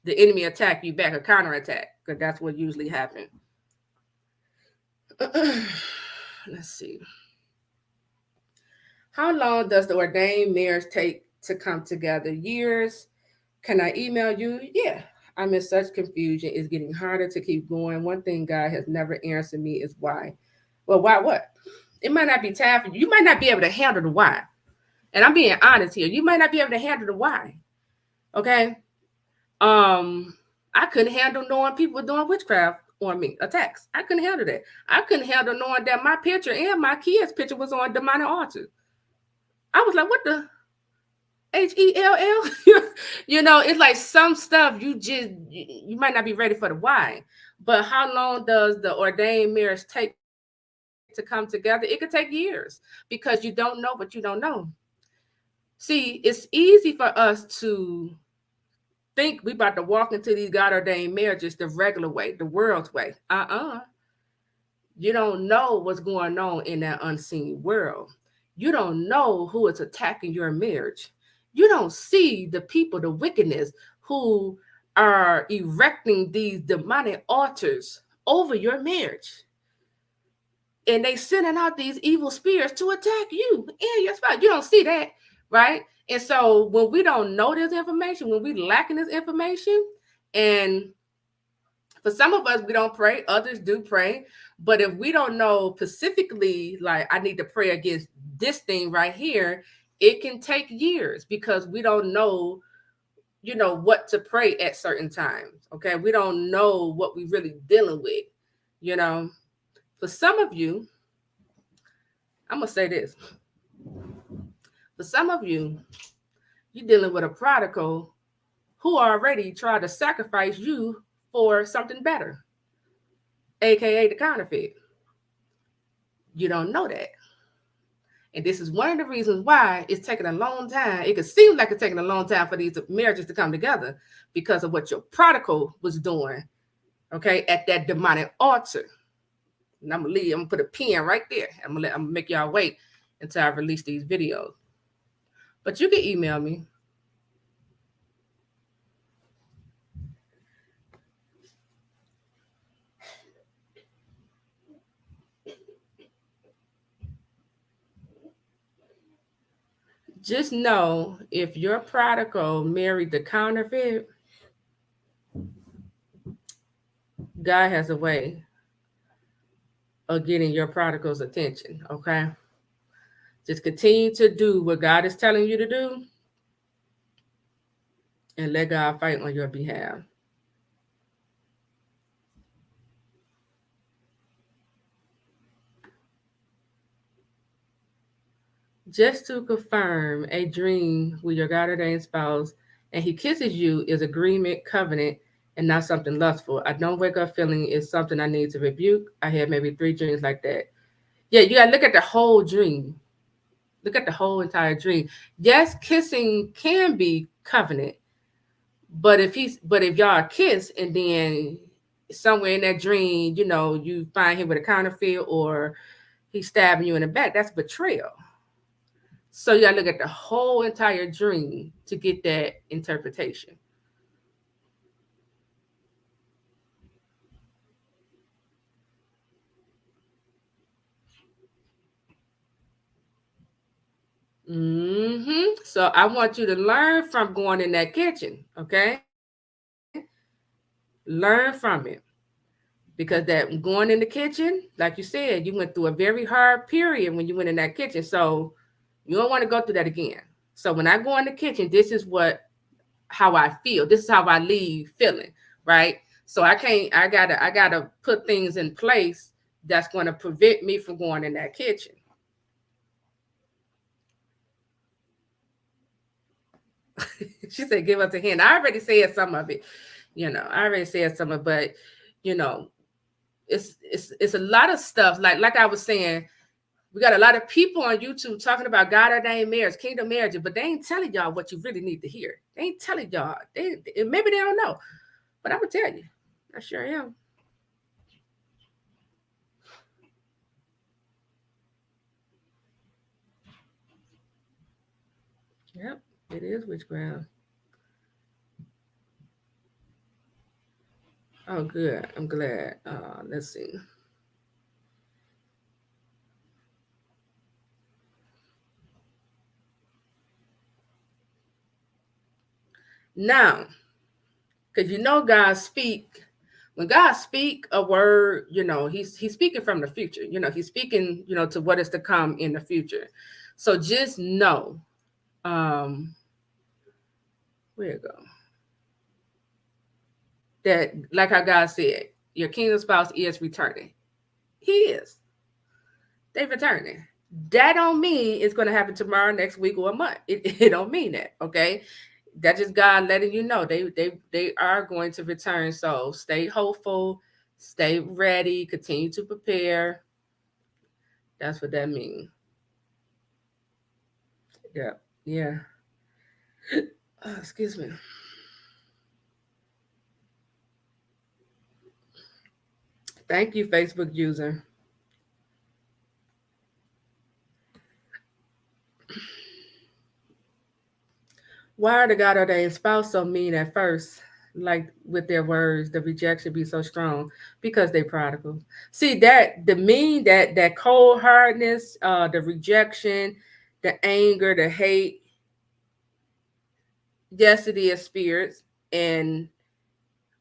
enemy attack you back, a counterattack, because that's what usually happens. Let's see. How long does the ordained marriage take to come together? Years? Can I email you? Yeah. I'm in such confusion. It's getting harder to keep going. One thing God has never answered me is why. Well, why what? It might not be time for you. You might not be able to handle the why. And I'm being honest here. You might not be able to handle the why. Okay. Um, I couldn't handle knowing people were doing witchcraft on me, attacks. I couldn't handle that. I couldn't handle knowing that my picture and my kids' picture was on demonic altars. I was like, what the HELL? It's like some stuff you might not be ready for the why. But how long does the ordained marriage take to come together? It could take years because you don't know what you don't know. See, it's easy for us to think we about to walk into these God ordained marriages the regular way, the world's way. You don't know what's going on in that unseen world. You don't know who is attacking your marriage. You don't see the people, the wickedness who are erecting these demonic altars over your marriage. And they sending out these evil spirits to attack you and your spouse. You don't see that, right? And so when we don't know this information, when we lacking this information, and for some of us, we don't pray, others do pray. But if we don't know specifically, like I need to pray against this thing right here, it can take years because we don't know, what to pray at certain times. Okay. We don't know what we really dealing with, you know. For some of you, I'm gonna say this. For some of you, you're dealing with a prodigal who already tried to sacrifice you for something better, aka the counterfeit. You don't know that. And this is one of the reasons why it's taking a long time. It could seem like it's taking a long time for these marriages to come together because of what your prodigal was doing, okay, at that demonic altar. And I'm gonna put a pin right there. I'm gonna make y'all wait. until I release these videos. But you can email me. Just know if your prodigal married the counterfeit, God has a way of getting your prodigal's attention. Okay. Just continue to do what God is telling you to do and let God fight on your behalf. Just to confirm, a dream with your God ordained spouse and he kisses you is agreement, covenant, and not something lustful. I don't wake up feeling it's something I need to rebuke. I had maybe 3 dreams like that. Yeah, you gotta look at the whole dream. Look at the whole entire dream. Yes, kissing can be covenant, but if y'all kiss and then somewhere in that dream, you find him with a counterfeit or he's stabbing you in the back, that's betrayal. So you gotta look at the whole entire dream to get that interpretation. So I want you to learn from going in that kitchen, okay? Learn from it. Because that going in the kitchen, like you said, you went through a very hard period when you went in that kitchen. So you don't want to go through that again. So when I go in the kitchen, this is how I feel. This is how I leave feeling, right? So I gotta put things in place that's going to prevent me from going in that kitchen. She said, "Give us a hint." I already said some of it. I already said some of it, but you know, it's a lot of stuff. Like I was saying, we got a lot of people on YouTube talking about God ordained marriage, kingdom marriage, but they ain't telling y'all what you really need to hear. They ain't telling y'all. Maybe they don't know, but I'm gonna tell you. I sure am. Yep, it is witchcraft. Oh, good. I'm glad. Let's see. Now, because God speak. When God speak a word, he's speaking from the future. He's speaking, to what is to come in the future. So just know, um, where you go, that like how God said, your kingdom spouse is returning. He is. They returning. That don't mean it's going to happen tomorrow, next week, or a month. It don't mean that. Okay, that's just God letting you know they are going to return. So stay hopeful, stay ready, continue to prepare. That's what that means. Yeah, yeah. Excuse me. Thank you, Facebook user. Why are the God ordained spouse so mean at first? Like with their words, the rejection be so strong because they prodigal. See that the mean that cold hardness, the rejection, the anger, the hate. Yes, it is spirits, and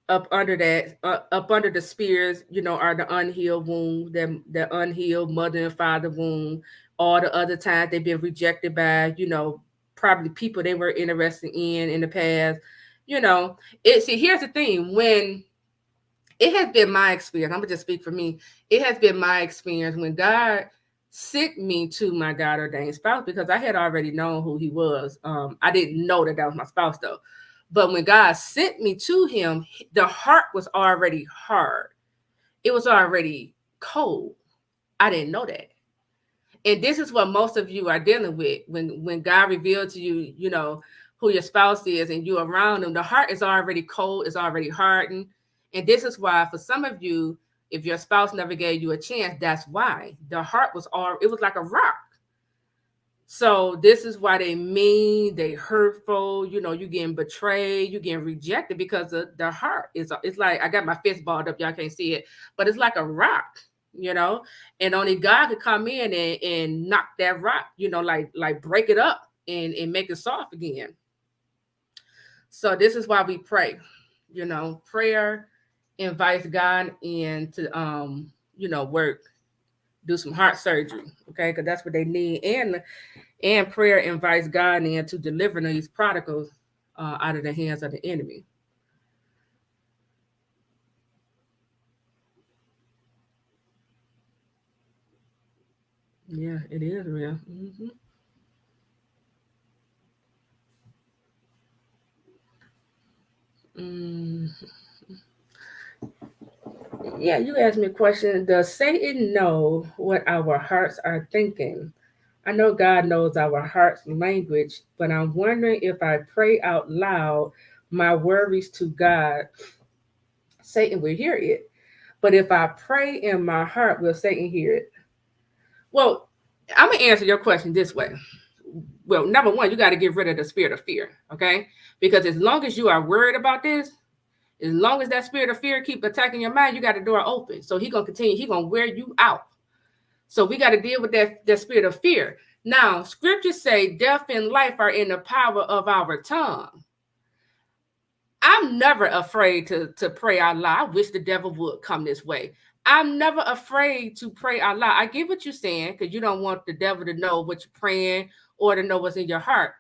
up under the spears, are the unhealed wound, the unhealed mother and father wound. All the other times they've been rejected by, probably people they were interested in the past. You know, see, here's the thing: when it has been my experience, I'm gonna just speak for me. It has been my experience when God sent me to my God ordained spouse because I had already known who he was. I didn't know that that was my spouse though. But when God sent me to him, the heart was already hard. It was already cold. I didn't know that. And this is what most of you are dealing with when God revealed to you, who your spouse is and you're around them. The heart is already cold, it's already hardened. And this is why for some of you, if your spouse never gave you a chance, that's why. The heart was all it was like a rock. So this is why they mean, they hurtful. You getting betrayed, you getting rejected because of the heart. It's like I got my fist balled up. Y'all can't see it, but it's like a rock. You know, and only God could come in and knock that rock. Like break it up and make it soft again. So this is why we pray. Prayer invites God in to work, do some heart surgery, okay? Because that's what they need. And prayer invites God in to deliver these prodigals out of the hands of the enemy. Yeah, it is real. Mm, yeah, you asked me a question. Does Satan know what our hearts are thinking? I know God knows our heart's language, but I'm wondering if I pray out loud my worries to God, Satan will hear it. But if I pray in my heart, will Satan hear it? Well, I'm gonna answer your question this way. Well, number one, you got to get rid of the spirit of fear, okay? Because as long as you are worried about this, as long as that spirit of fear keep attacking your mind, you got the door open. So he gonna continue. He gonna wear you out. So we got to deal with that spirit of fear. Now, scriptures say death and life are in the power of our tongue. I'm never afraid to pray out loud. I wish the devil would come this way. I'm never afraid to pray out loud. I get what you're saying because you don't want the devil to know what you're praying or to know what's in your heart.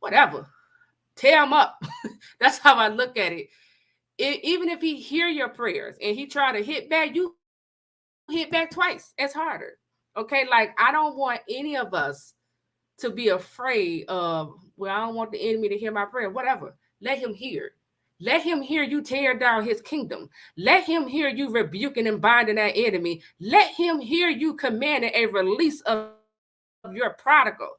Whatever. Tear him up. That's how I look at it. Even if he hear your prayers and he try to hit back, you hit back twice as harder. Okay, like I don't want any of us to be afraid of, well, I don't want the enemy to hear my prayer. Whatever. Let him hear. Let him hear you tear down his kingdom. Let him hear you rebuking and binding that enemy. Let him hear you commanding a release of your prodigal.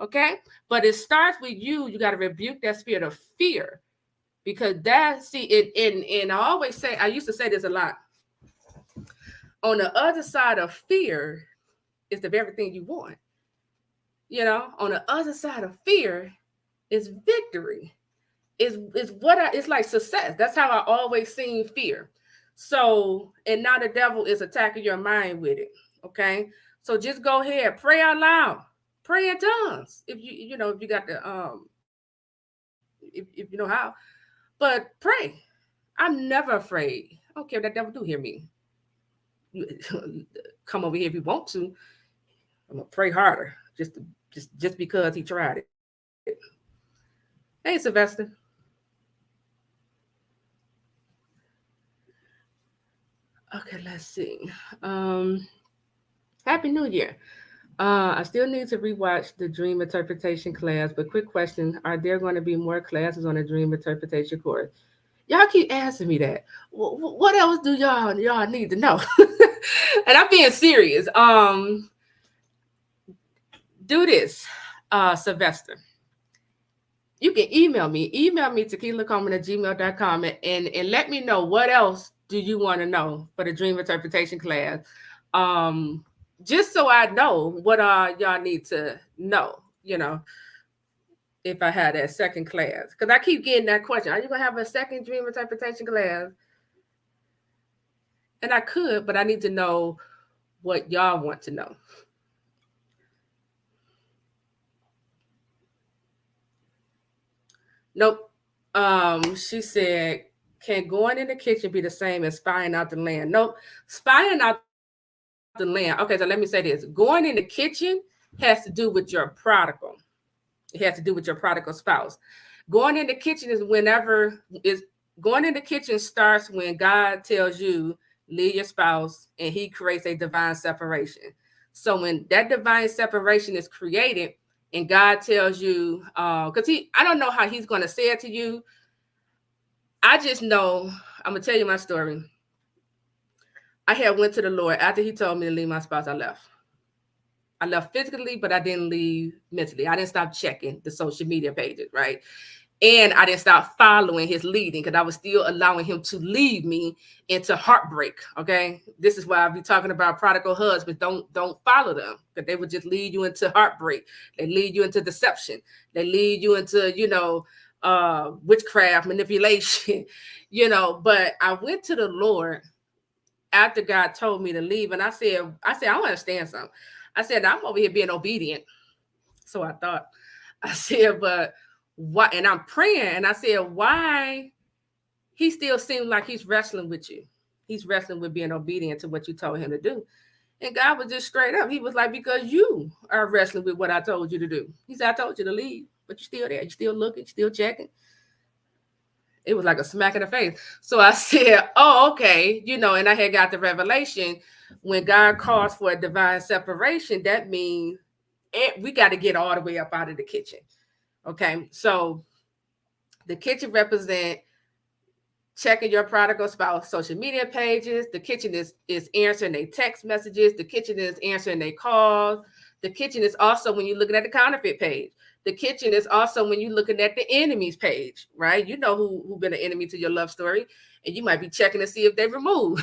Okay? But it starts with you. You got to rebuke that spirit of fear because and I always say, I used to say this a lot. On the other side of fear is the very thing you want. On the other side of fear is victory. It's like success. That's how I always seen fear. So, and now the devil is attacking your mind with it. Okay. So just go ahead, pray out loud, pray in tongues. If you got the if you know how, but pray. I'm never afraid. I don't care if that devil do hear me. Come over here if you want to. I'm gonna pray harder, just because he tried it. Hey, Sylvester. Okay, let's see. Um, Happy New Year. I still need to rewatch the dream interpretation class, but quick question: are there going to be more classes on the dream interpretation course? Y'all keep asking me that. What else do y'all need to know? And I'm being serious. Do this, Sylvester. You can email me. Email me taquilacoleman@gmail.com and let me know what else do you want to know for the dream interpretation class. Um, just so I know what y'all need to know, if I had that second class. Because I keep getting that question. Are you gonna have a second dream interpretation class? And I could, but I need to know what y'all want to know. Nope. She said, can going in the kitchen be the same as spying out the land? Nope. Spying out the land. Okay, so let me say this. Going in the kitchen has to do with your prodigal. It has to do with your prodigal spouse. Going in the kitchen is going in the kitchen starts when God tells you leave your spouse and he creates a divine separation. So when that divine separation is created and God tells you, because I don't know how he's going to say it to you. I just know, I'm gonna tell you my story. I had went to the Lord after he told me to leave my spouse. I left. I left physically, but I didn't leave mentally. I didn't stop checking the social media pages, right? And I didn't stop following his leading because I was still allowing him to lead me into heartbreak. Okay, this is why I be talking about prodigal husbands. Don't follow them because they would just lead you into heartbreak. They lead you into deception. They lead you into witchcraft, manipulation. But I went to the Lord after God told me to leave, and I don't understand something. I said I'm over here being obedient. So I thought, I said, but why? And I'm praying, and I said, why? He still seems like he's wrestling with you. He's wrestling with being obedient to what you told him to do. And God was just straight up. He was like, because you are wrestling with what I told you to do. He said, I told you to leave, but you're still there. You're still looking, still checking. It was like a smack in the face. So I said, oh, okay. And I had got the revelation when God calls for a divine separation, that means we got to get all the way up out of the kitchen. Okay. So the kitchen represent checking your prodigal spouse social media pages. The kitchen is answering their text messages. The kitchen is answering their calls. The kitchen is also when you're looking at the counterfeit page. The kitchen is also when you're looking at the enemy's page, right? You know who been an enemy to your love story, and you might be checking to see if they remove.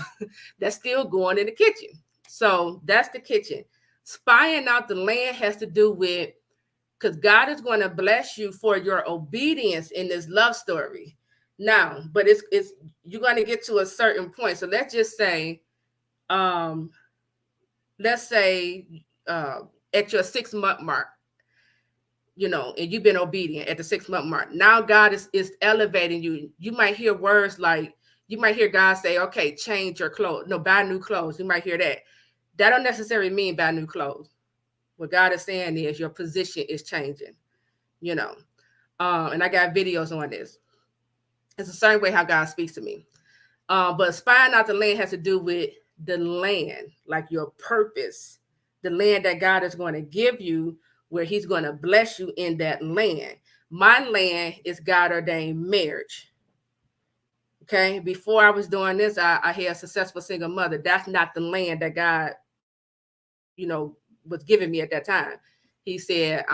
That's still going in the kitchen. So that's the kitchen. Spying out the land has to do with, because God is going to bless you for your obedience in this love story. Now, but it's you're going to get to a certain point. So let's just say, um, let's say at your 6 month mark, and you've been obedient at the 6 month mark. Now God is elevating you. You might hear words like, you might hear God say, okay, change your clothes. No, buy new clothes. You might hear that. That don't necessarily mean buy new clothes. What God is saying is your position is changing, you know. And I got videos on this. It's a certain way how God speaks to me. But spying out the land has to do with the land, like your purpose, the land that God is going to give you, where he's going to bless you in that land. My land is God ordained marriage. Okay. Before I was doing this, I had a successful single mother. That's not the land that God, was giving me at that time. He said,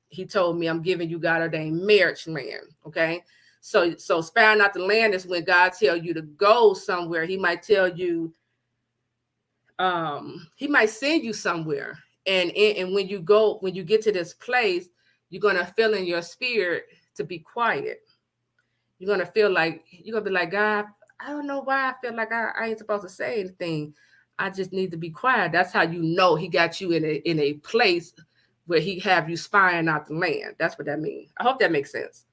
he told me, I'm giving you God ordained marriage land. Okay. So spying out the land is when God tell you to go somewhere. He might tell you, he might send you somewhere. And when you get to this place, you're gonna feel in your spirit to be quiet. You're gonna feel like you're gonna be like, God, I don't know why I feel like I ain't supposed to say anything. I just need to be quiet. That's how you know he got you in a place where he have you spying out the land. That's what that means. I hope that makes sense.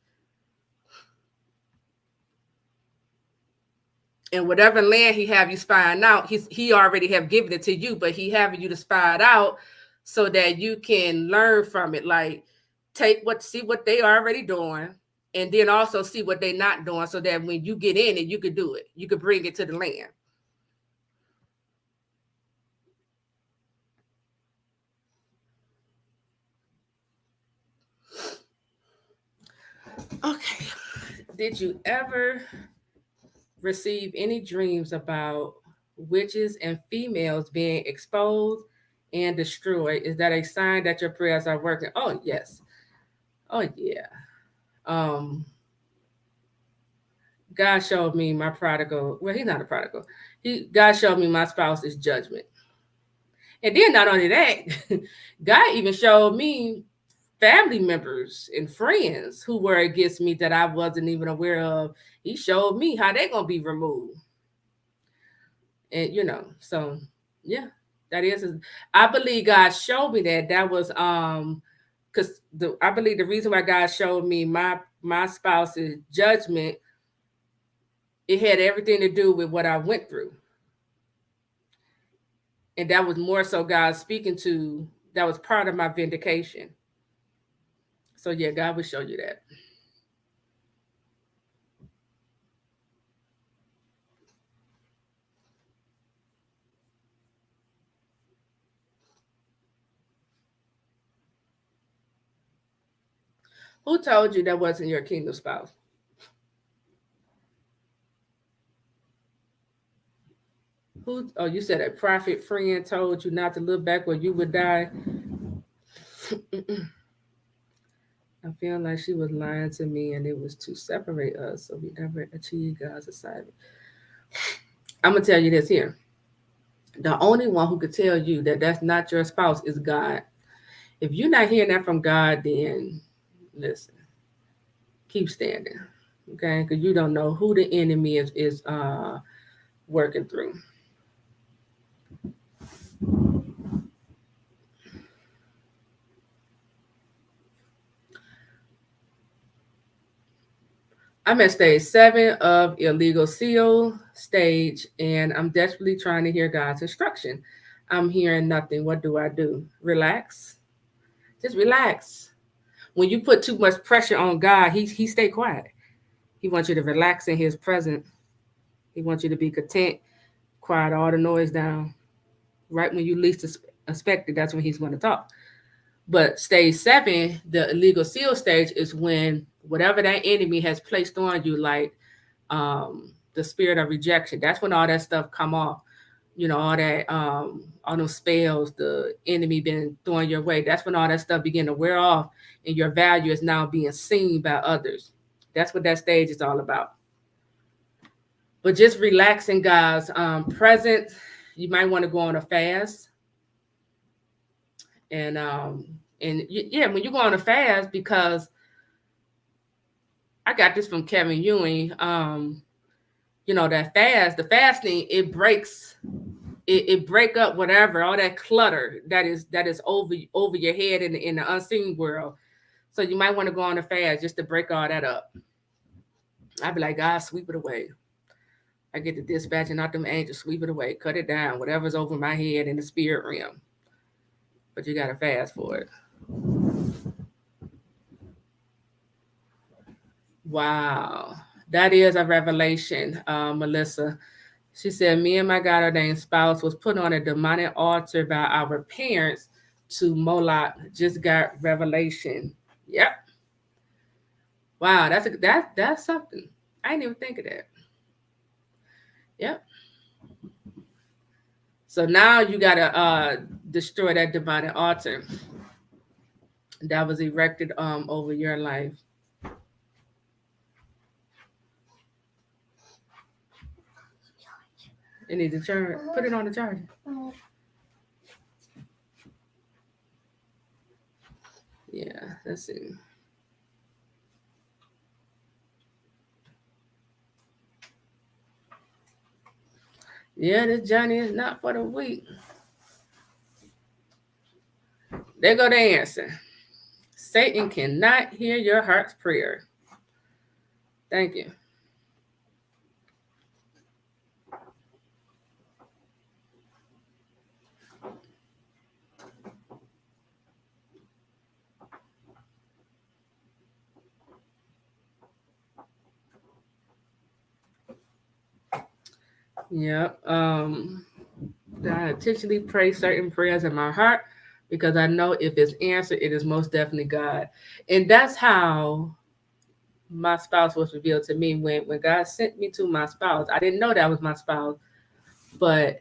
And whatever land he have you spying out, he already have given it to you, but he having you to spy it out so that you can learn from it. Like see what they already doing, and then also see what they not doing, so that when you get in it, you could do it. You could bring it to the land. Okay. Did you ever receive any dreams about witches and females being exposed and destroyed? Is that a sign that your prayers are working? Oh, yes. Oh, yeah. Um, God showed me my prodigal. Well, he's not a prodigal. God showed me my spouse is judgment. And then not only that, God even showed me family members and friends who were against me that I wasn't even aware of. He showed me how they're gonna be removed. And so yeah, that is. I believe God showed me that. That was because I believe the reason why God showed me my spouse's judgment, it had everything to do with what I went through. And that was more so God speaking to, that was part of my vindication. So yeah, God will show you that. Who told you that wasn't your kingdom spouse? Who? Oh, you said a prophet friend told you not to look back or you would die. I feel like she was lying to me and it was to separate us, so we never achieved God's assignment. I'm gonna tell you this here. The only one who could tell you that that's not your spouse is God. If you're not hearing that from God, then listen, keep standing, okay? Because you don't know who the enemy is working through. I'm at stage 7 of illegal seal stage, and I'm desperately trying to hear God's instruction. I'm hearing nothing. What do I do? Relax. Just relax. When you put too much pressure on God, he stay quiet. He wants you to relax in His presence. He wants you to be content, quiet all the noise down. Right when you least expect it, that's when He's going to talk. But stage 7, the illegal seal stage, is when whatever that enemy has placed on you, like the spirit of rejection, that's when all that stuff come off. You know, all those spells the enemy been throwing your way. That's when all that stuff begin to wear off, and your value is now being seen by others. That's what that stage is all about. But just relaxing, guys. Present, you might want to go on a fast, and yeah, when you go on a fast, because I got this from Kevin Ewing. You know, that the fasting, it break up whatever, all that clutter that is over your head in the unseen world. So you might want to go on a fast just to break all that up. I'd be like, God, sweep it away. I get the dispatching out them angels, sweep it away, cut it down, whatever's over my head in the spirit realm. But you gotta fast for it. Wow. That is a revelation, Melissa. She said, me and my God ordained spouse was put on a demonic altar by our parents to Moloch. Just got revelation. Yep. Wow, that's something. I didn't even think of that. Yep. So now you gotta destroy that demonic altar that was erected over your life. It needs to charge. Put it on the charger. Yeah, let's see. Yeah, this journey is not for the weak. There go the answer. Satan cannot hear your heart's prayer. Thank you. Yep. I intentionally pray certain prayers in my heart because I know if it's answered, it is most definitely God. And that's how my spouse was revealed to me when God sent me to my spouse. I didn't know that was my spouse, but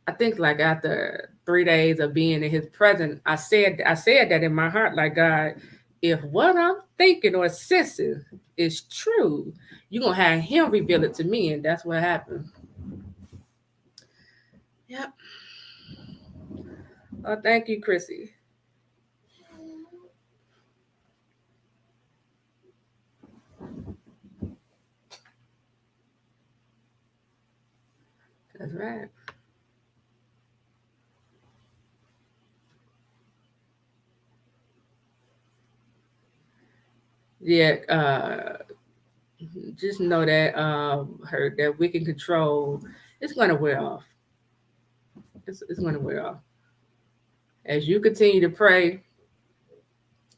I think like after 3 days of being in His presence, I said that in my heart, like, God, if what I'm thinking or sensing is true, you're gonna have Him reveal it to me, and that's what happened. Yep. Oh, thank you, Chrissy. That's right. Yeah. Just know that her that wicked control, it's gonna wear off. It's gonna wear off as you continue to pray,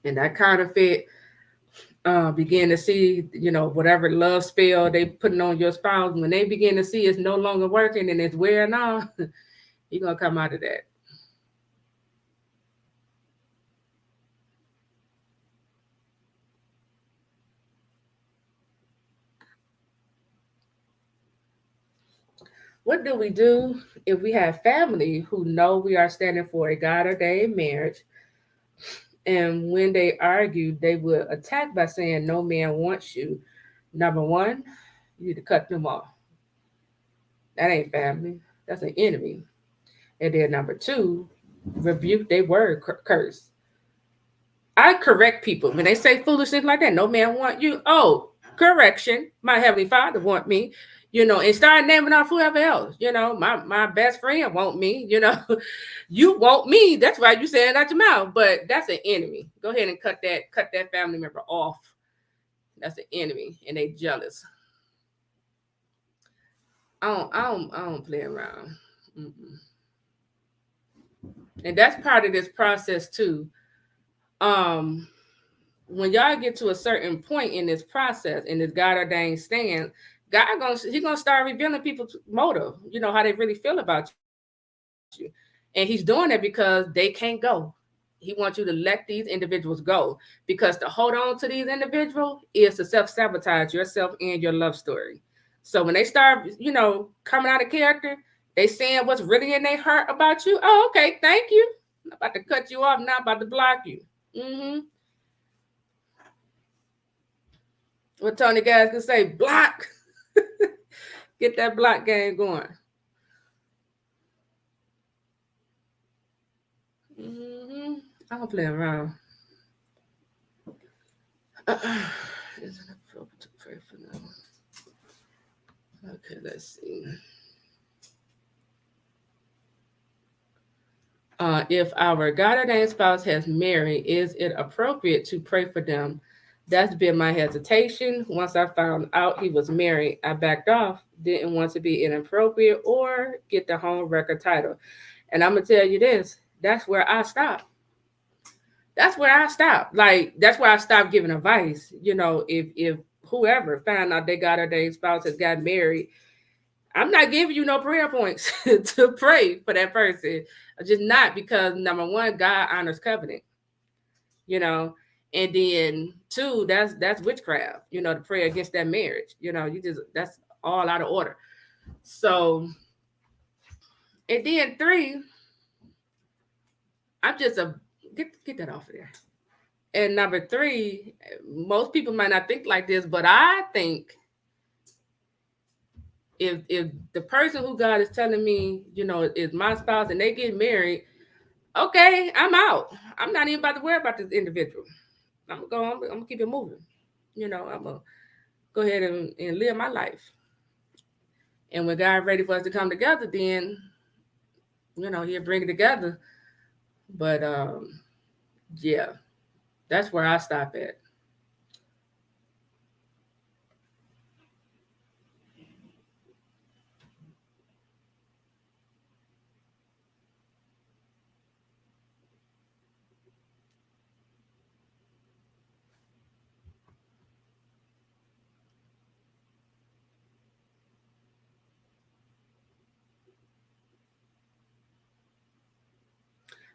and that counterfeit begin to see, whatever love spell they putting on your spouse, when they begin to see it's no longer working and it's wearing off, you're gonna come out of that. What do we do if we have family who know we are standing for a God ordained marriage, And when they argued, they would attack by saying, "No man wants you." Number one, you need to cut them off. That ain't family. That's an enemy. And then number two, rebuke their word curse. I correct people when they say foolishness like that. No man want you. Oh, correction. My heavenly Father want me. And start naming off whoever else. My best friend want me. You want me. That's why you saying out your mouth. But that's an enemy. Go ahead and cut that family member off. That's an enemy, and they jealous. I don't play around. Mm-mm. And that's part of this process too. Um, when y'all get to a certain point in this process, in this God ordained stand, He gonna start revealing people's motive. How they really feel about you, and He's doing that because they can't go. He wants you to let these individuals go, because to hold on to these individuals is to self sabotage yourself and your love story. So when they start, coming out of character, they saying what's really in their heart about you. Oh, okay, thank you. I'm about to cut you off. Not about to block you. Mm-hmm. What Tony guys can say, block. Get that block game going. Mm-hmm. I don't play around. Is it appropriate to pray for them? Okay, let's see. If our God ordained spouse has married, is it appropriate to pray for them? That's been my hesitation. Once I found out he was married, I backed off, didn't want to be inappropriate or get the home record title. And I'm going to tell you this, that's where I stopped. That's where I stopped. Like, that's where I stopped giving advice. If whoever found out they got ordained spouse has got married, I'm not giving you no prayer points to pray for that person. Just not, because number one, God honors covenant, you know, and then two, that's witchcraft, to pray against that marriage. You just that's all out of order. So, and then three, I'm just a get that off of there. And number three, most people might not think like this, but I think if the person who God is telling me, is my spouse and they get married, okay, I'm out. I'm not even about to worry about this individual. I'm gonna keep it moving. I'm gonna go ahead and live my life. And when God ready for us to come together, then He'll bring it together. But yeah, that's where I stop at.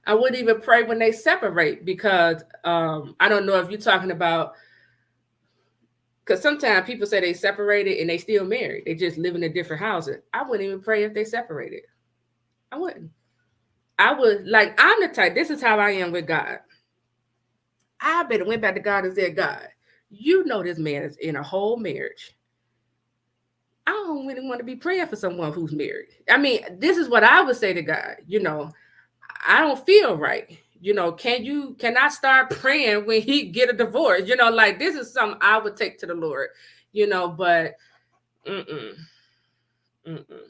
I wouldn't even pray when they separate, because I don't know if you're talking about, because sometimes people say they separated and they still married. They just living in different houses. I wouldn't even pray if they separated. I wouldn't. I would, like, I'm the type. This is how I am with God. I better went back to God and said, God, this man is in a whole marriage. I don't really want to be praying for someone who's married. I mean, this is what I would say to God. I don't feel right. Can I start praying when he get a divorce? Like, this is something I would take to the Lord. But mm-mm, mm-mm.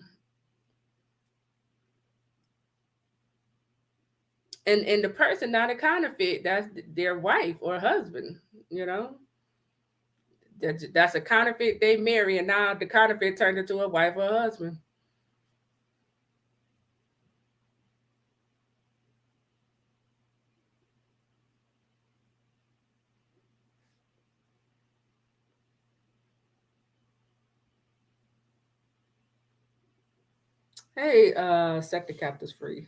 And the person not a counterfeit. That's their wife or husband. You know, that's a counterfeit. They marry, and now the counterfeit turned into a wife or a husband. Hey, set the captives free.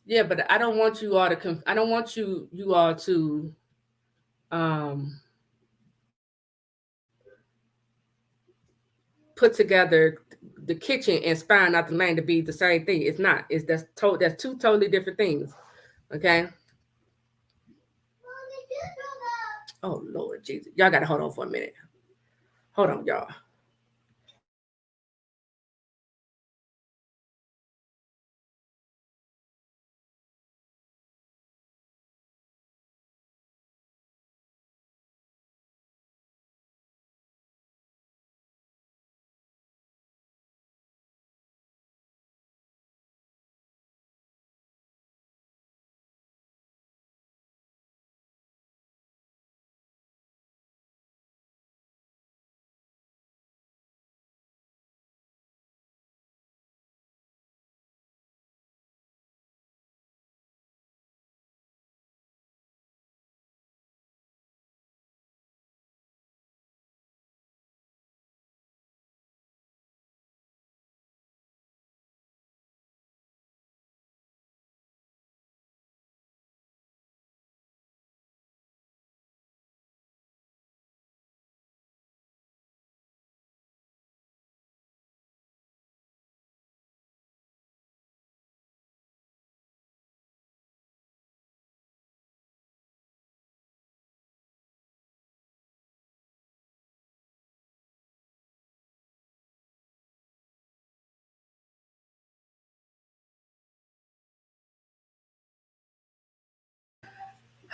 Yeah, but I don't want you all to. I don't want you all to. um, put together the kitchen and spine out the main to be the same thing. It's not. It's that's two totally different things. Okay. Oh Lord Jesus, y'all gotta hold on for a minute. Hold on, y'all.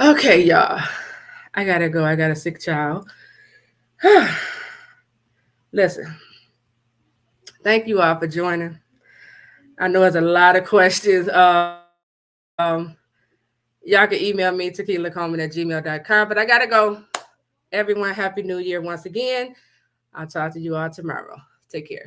Okay, y'all. I gotta go. I got a sick child. Listen, thank you all for joining. I know it's a lot of questions. Y'all can email me, taquilacoleman@gmail.com. But I gotta go. Everyone, Happy New Year once again. I'll talk to you all tomorrow. Take care.